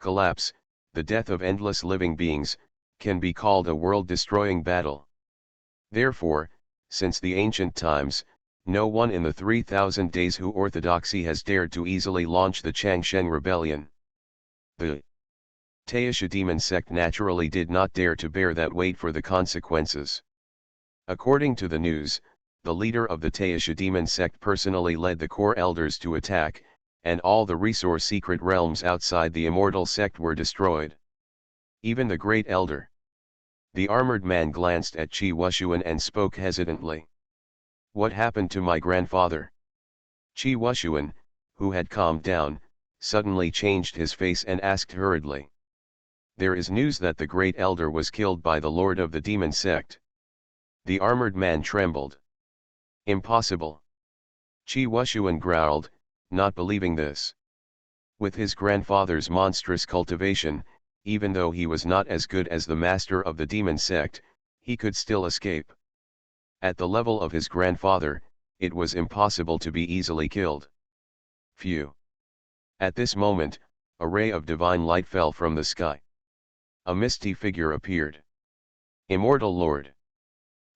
Collapse, the death of endless living beings, can be called a world-destroying battle. Therefore, since the ancient times, no one in the 3,000 days who orthodoxy has dared to easily launch the Changsheng rebellion. The Taishu demon sect naturally did not dare to bear that weight for the consequences. According to the news, the leader of the Taishu demon sect personally led the core elders to attack, and all the resource secret realms outside the immortal sect were destroyed. Even the great elder. The armored man glanced at Qi Wushuan and spoke hesitantly. What happened to my grandfather? Qi Wushuan, who had calmed down, suddenly changed his face and asked hurriedly. There is news that the great elder was killed by the lord of the demon sect. The armored man trembled. Impossible. Qi Wushuan growled, not believing this. With his grandfather's monstrous cultivation, even though he was not as good as the master of the demon sect, he could still escape. At the level of his grandfather, it was impossible to be easily killed. Phew. At this moment, a ray of divine light fell from the sky. A misty figure appeared. Immortal Lord.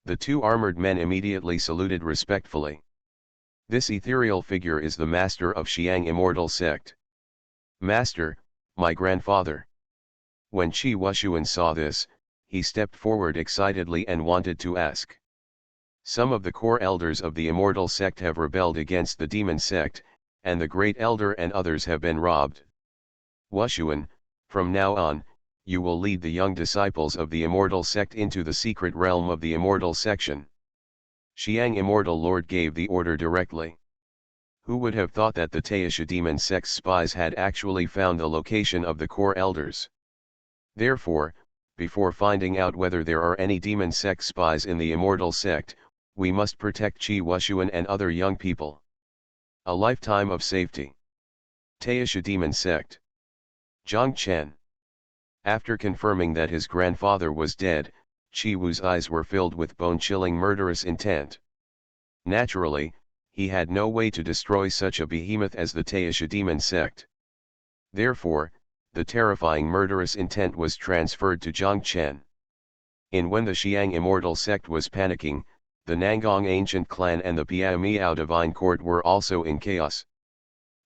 The two armored men immediately saluted respectfully. This ethereal figure is the master of Xiang immortal sect. Master, my grandfather. When Qi Wushuan saw this, he stepped forward excitedly and wanted to ask. Some of the core elders of the immortal sect have rebelled against the demon sect, and the great elder and others have been robbed. Wushuan, from now on, you will lead the young disciples of the immortal sect into the secret realm of the immortal section. Xiang immortal lord gave the order directly. Who would have thought that the Taishu demon sect's spies had actually found the location of the core elders? Therefore, before finding out whether there are any demon sect spies in the immortal sect, we must protect Qi Wushuan and other young people. A lifetime of safety. Taishu demon sect. Zhang Chen. After confirming that his grandfather was dead, Chi-Wu's eyes were filled with bone-chilling murderous intent. Naturally, he had no way to destroy such a behemoth as the Taisha demon sect. Therefore, the terrifying murderous intent was transferred to Zhang Chen. When the Xiang immortal sect was panicking, the Nangong ancient clan and the Piao Miao divine court were also in chaos.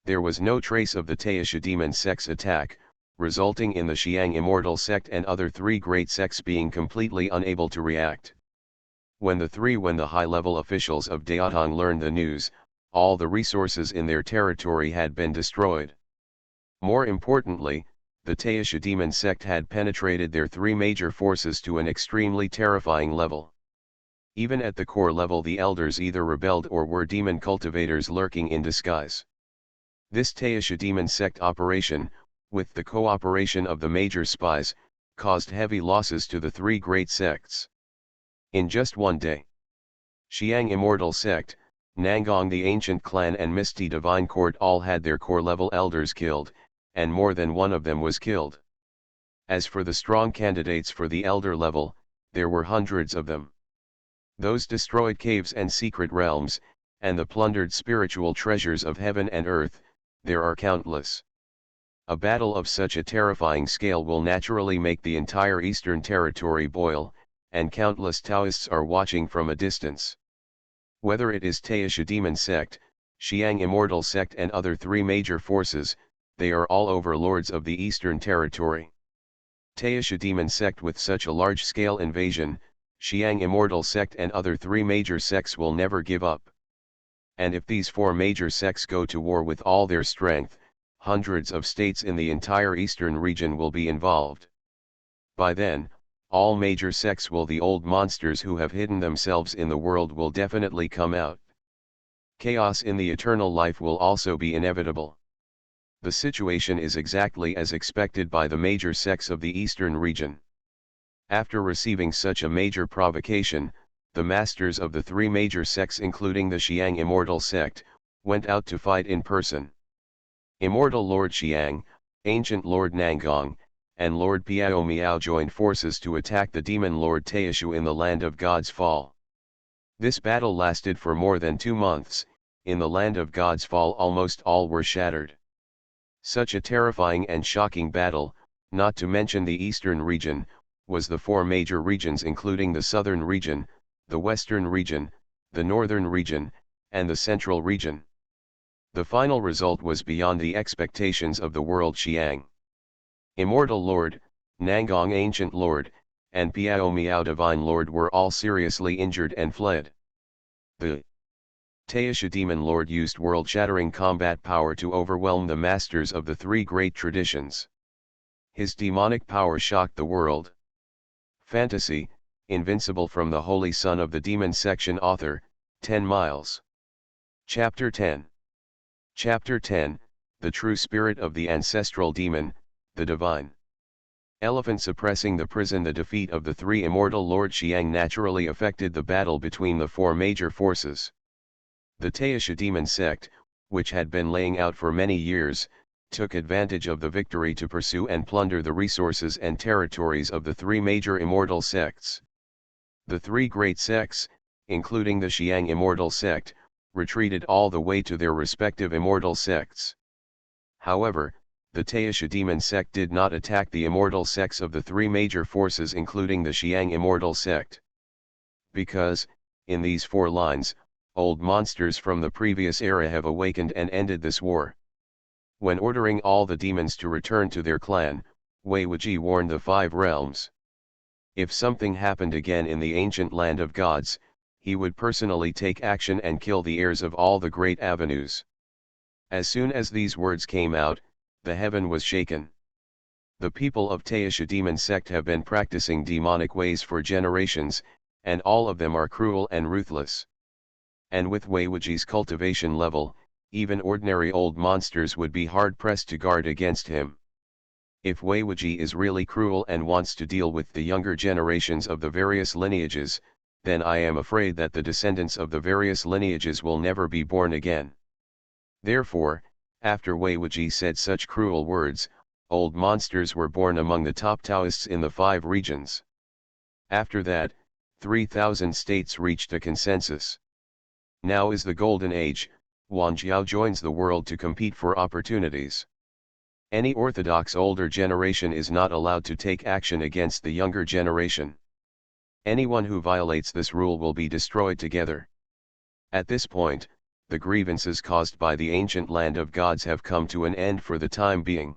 There was no trace of the Taisha demon sect's attack, resulting in the Xiang immortal sect and other three great sects being completely unable to react. When the high-level officials of Daotong learned the news, all the resources in their territory had been destroyed. More importantly, the Taisha demon sect had penetrated their three major forces to an extremely terrifying level. Even at the core level, the elders either rebelled or were demon cultivators lurking in disguise. This Taisha demon sect operation, with the cooperation of the major spies, caused heavy losses to the three great sects. In just one day, Xiang immortal sect, Nangong the ancient clan and Misty divine court all had their core level elders killed, and more than one of them was killed. As for the strong candidates for the elder level, there were hundreds of them. Those destroyed caves and secret realms, and the plundered spiritual treasures of heaven and earth, there are countless. A battle of such a terrifying scale will naturally make the entire eastern territory boil, and countless Taoists are watching from a distance. Whether it is Taisha demon sect, Xiang immortal sect and other three major forces, they are all overlords of the eastern territory. Taisha demon sect with such a large-scale invasion, Xiang immortal sect and other three major sects will never give up. And if these four major sects go to war with all their strength, hundreds of states in the entire eastern region will be involved. By then, all major sects the old monsters who have hidden themselves in the world will definitely come out. Chaos in the eternal life will also be inevitable. The situation is exactly as expected by the major sects of the eastern region. After receiving such a major provocation, the masters of the three major sects including the Xiang immortal sect, went out to fight in person. Immortal Lord Xiang, Ancient Lord Nangong, and Lord Piao Miao joined forces to attack the demon Lord Taishu in the land of God's Fall. This battle lasted for more than 2 months. In the land of God's Fall almost all were shattered. Such a terrifying and shocking battle, not to mention the eastern region, was the four major regions including the southern region, the western region, the northern region, and the central region. The final result was beyond the expectations of the world. Xiang Immortal Lord, Nangong Ancient Lord, and Piao Miao Divine Lord were all seriously injured and fled. The Taisha Demon Lord used world-shattering combat power to overwhelm the masters of the three great traditions. His demonic power shocked the world. Fantasy, Invincible from the Holy Son of the Demon Section Author, 10 miles. Chapter 10. Chapter 10, The True Spirit of the Ancestral Demon, the Divine Elephant suppressing the prison. The defeat of the three immortal Lord Xiang naturally affected the battle between the four major forces. The Taisha demon sect, which had been laying out for many years, took advantage of the victory to pursue and plunder the resources and territories of the three major immortal sects. The three great sects, including the Xiang immortal sect, retreated all the way to their respective immortal sects. However, the Taisha demon sect did not attack the immortal sects of the three major forces including the Xiang immortal sect. Because, in these four lines, old monsters from the previous era have awakened and ended this war. When ordering all the demons to return to their clan, Wei Wuji warned the 5 realms. If something happened again in the ancient land of gods, he would personally take action and kill the heirs of all the great avenues. As soon as these words came out, the heaven was shaken. The people of Taisha demon sect have been practicing demonic ways for generations, and all of them are cruel and ruthless. And with Wei Wuji's cultivation level, even ordinary old monsters would be hard-pressed to guard against him. If Wei Wuji is really cruel and wants to deal with the younger generations of the various lineages, then I am afraid that the descendants of the various lineages will never be born again. Therefore, after Wei Wuji said such cruel words, old monsters were born among the top Taoists in the 5 regions. After that, 3,000 states reached a consensus. Now is the golden age. Wanjiao joins the world to compete for opportunities. Any orthodox older generation is not allowed to take action against the younger generation. Anyone who violates this rule will be destroyed together. At this point, the grievances caused by the ancient land of gods have come to an end for the time being.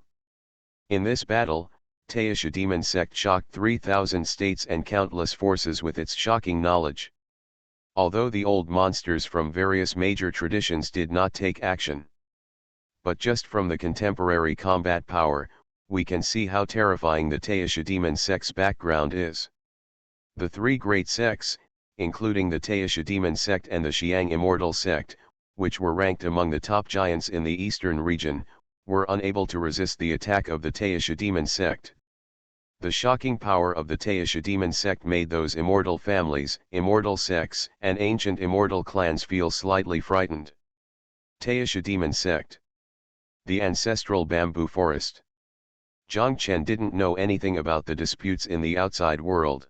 In this battle, Taisha demon sect shocked 3,000 states and countless forces with its shocking knowledge. Although the old monsters from various major traditions did not take action. But just from the contemporary combat power, we can see how terrifying the Taisha demon sect's background is. The three great sects, including the Taisha demon sect and the Xiang immortal sect, which were ranked among the top giants in the eastern region, were unable to resist the attack of the Taisha demon sect. The shocking power of the Taisha demon sect made those immortal families, immortal sects, and ancient immortal clans feel slightly frightened. Taisha demon sect. The ancestral bamboo forest. Zhang Chen didn't know anything about the disputes in the outside world.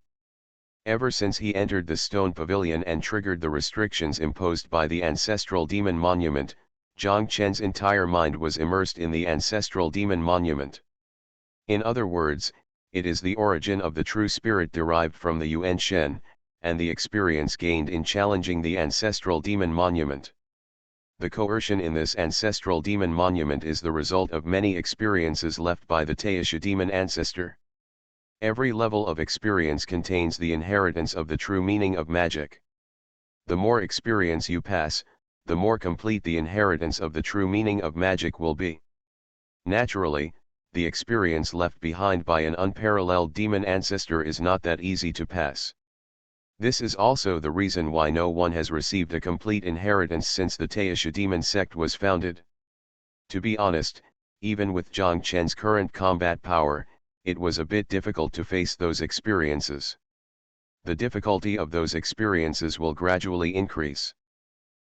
Ever since he entered the stone pavilion and triggered the restrictions imposed by the ancestral demon monument, Zhang Chen's entire mind was immersed in the ancestral demon monument. In other words, it is the origin of the true spirit derived from the Yuan Shen, and the experience gained in challenging the ancestral demon monument. The coercion in this ancestral demon monument is the result of many experiences left by the Taisha demon ancestor. Every level of experience contains the inheritance of the true meaning of magic. The more experience you pass, the more complete the inheritance of the true meaning of magic will be. Naturally, the experience left behind by an unparalleled demon ancestor is not that easy to pass. This is also the reason why no one has received a complete inheritance since the Taisha demon sect was founded. To be honest, even with Zhang Chen's current combat power, it was a bit difficult to face those experiences. The difficulty of those experiences will gradually increase.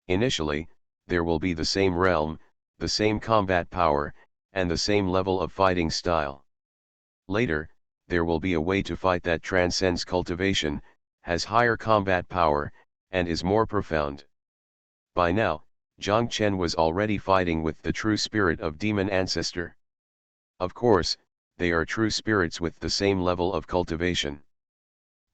Initially, there will be the same realm, the same combat power, and the same level of fighting style. Later, there will be a way to fight that transcends cultivation, has higher combat power, and is more profound. By now, Zhang Chen was already fighting with the true spirit of demon ancestor. Of course, they are true spirits with the same level of cultivation.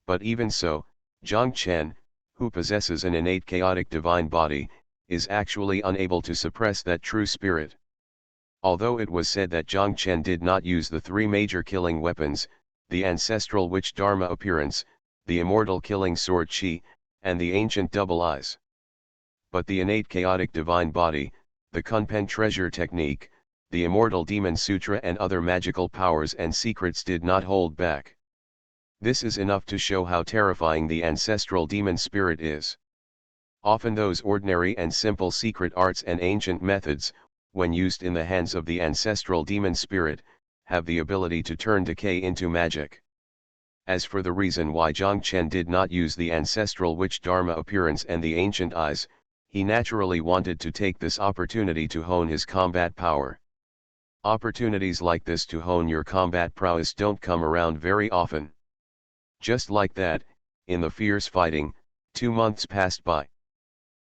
But even so, Zhang Chen, who possesses an innate chaotic divine body, is actually unable to suppress that true spirit. Although it was said that Zhang Chen did not use the three major killing weapons, the ancestral witch Dharma appearance, the immortal killing sword Qi, and the ancient double eyes. But the innate chaotic divine body, the Kunpen treasure technique, the immortal demon sutra and other magical powers and secrets did not hold back. This is enough to show how terrifying the ancestral demon spirit is. Often those ordinary and simple secret arts and ancient methods, when used in the hands of the ancestral demon spirit, have the ability to turn decay into magic. As for the reason why Zhang Chen did not use the ancestral witch Dharma appearance and the ancient eyes, he naturally wanted to take this opportunity to hone his combat power. Opportunities like this to hone your combat prowess don't come around very often. Just like that, in the fierce fighting, 2 months passed by.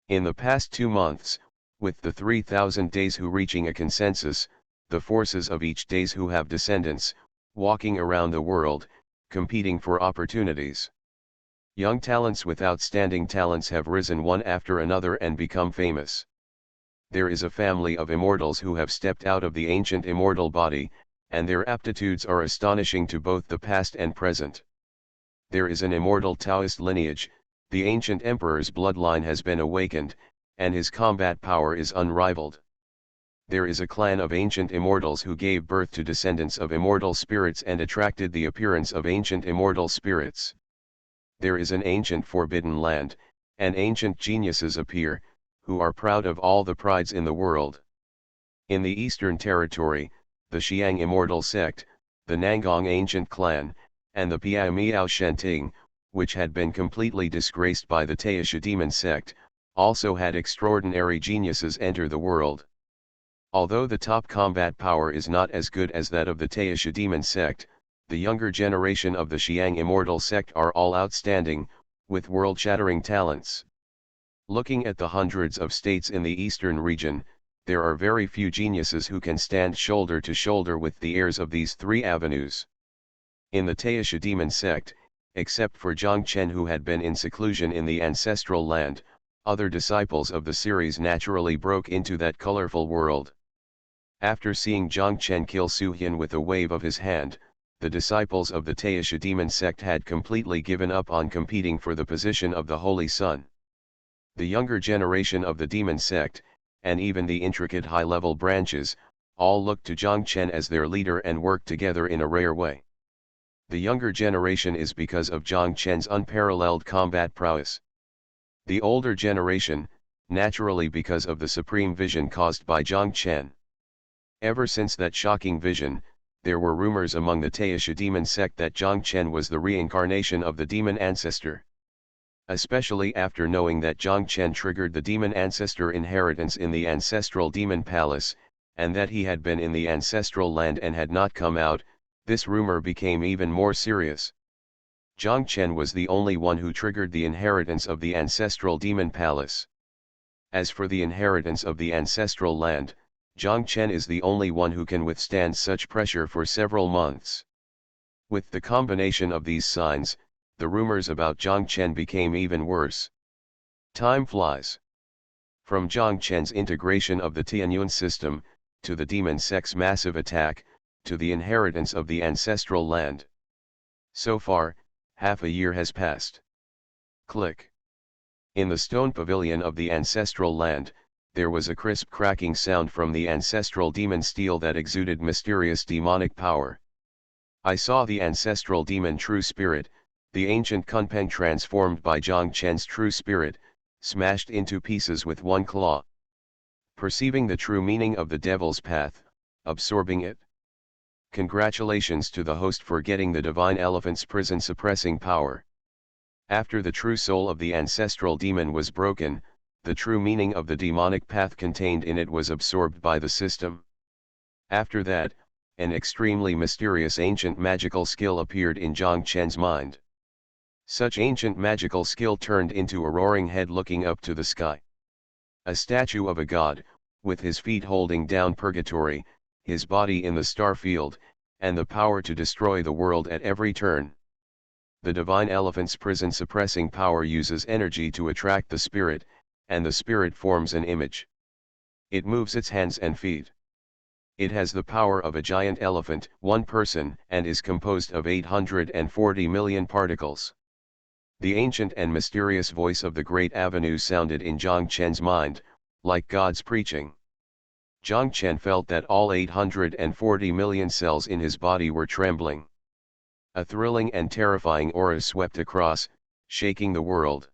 In the past 2 months, with the 3,000 days who reaching a consensus, the forces of each days who have descendants, walking around the world, competing for opportunities. Young talents with outstanding talents have risen one after another and become famous. There is a family of immortals who have stepped out of the ancient immortal body, and their aptitudes are astonishing to both the past and present. There is an immortal Taoist lineage, the ancient emperor's bloodline has been awakened, and his combat power is unrivaled. There is a clan of ancient immortals who gave birth to descendants of immortal spirits and attracted the appearance of ancient immortal spirits. There is an ancient forbidden land, and ancient geniuses appear, who are proud of all the prides in the world. In the Eastern Territory, the Xiang immortal sect, the Nangong ancient clan, and the Piao Miao Shenting, which had been completely disgraced by the Taisha demon sect, also had extraordinary geniuses enter the world. Although the top combat power is not as good as that of the Taisha demon sect, The younger generation of the Xiang immortal sect are all outstanding, with world-shattering talents. Looking at the hundreds of states in the eastern region, there are very few geniuses who can stand shoulder to shoulder with the heirs of these three avenues. In the Taisha demon sect, except for Zhang Chen who had been in seclusion in the ancestral land, other disciples of the series naturally broke into that colorful world. After seeing Zhang Chen kill Su Hian with a wave of his hand, the disciples of the Taisha demon sect had completely given up on competing for the position of the Holy Sun. The younger generation of the demon sect, and even the intricate high-level branches, all looked to Zhang Chen as their leader and worked together in a rare way. The younger generation is because of Zhang Chen's unparalleled combat prowess. The older generation, naturally because of the supreme vision caused by Zhang Chen. Ever since that shocking vision, there were rumors among the Taisha demon sect that Zhang Chen was the reincarnation of the demon ancestor. Especially after knowing that Zhang Chen triggered the demon ancestor inheritance in the ancestral demon palace, and that he had been in the ancestral land and had not come out, this rumor became even more serious. Zhang Chen was the only one who triggered the inheritance of the ancestral demon palace. As for the inheritance of the ancestral land, Zhang Chen is the only one who can withstand such pressure for several months. With the combination of these signs, the rumors about Zhang Chen became even worse. Time flies. From Zhang Chen's integration of the Tianyuan system, to the demon sect's massive attack, to the inheritance of the ancestral land. So far, half a year has passed. Click. In the stone pavilion of the ancestral land, there was a crisp cracking sound from the ancestral demon steel that exuded mysterious demonic power. I saw the ancestral demon true spirit, the ancient Kunpeng transformed by Zhang Chen's true spirit, smashed into pieces with one claw. Perceiving the true meaning of the devil's path, absorbing it. Congratulations to the host for getting the divine elephant's prison suppressing power. After the true soul of the ancestral demon was broken, the true meaning of the demonic path contained in it was absorbed by the system. After that, an extremely mysterious ancient magical skill appeared in Zhang Chen's mind. Such ancient magical skill turned into a roaring head looking up to the sky. A statue of a god, with his feet holding down purgatory, his body in the star field, and the power to destroy the world at every turn. The divine elephant's prison suppressing power uses energy to attract the spirit, and the spirit forms an image. It moves its hands and feet. It has the power of a giant elephant, one person, and is composed of 840 million particles. The ancient and mysterious voice of the Great Avenue sounded in Zhang Chen's mind, like God's preaching. Zhang Chen felt that all 840 million cells in his body were trembling. A thrilling and terrifying aura swept across, shaking the world.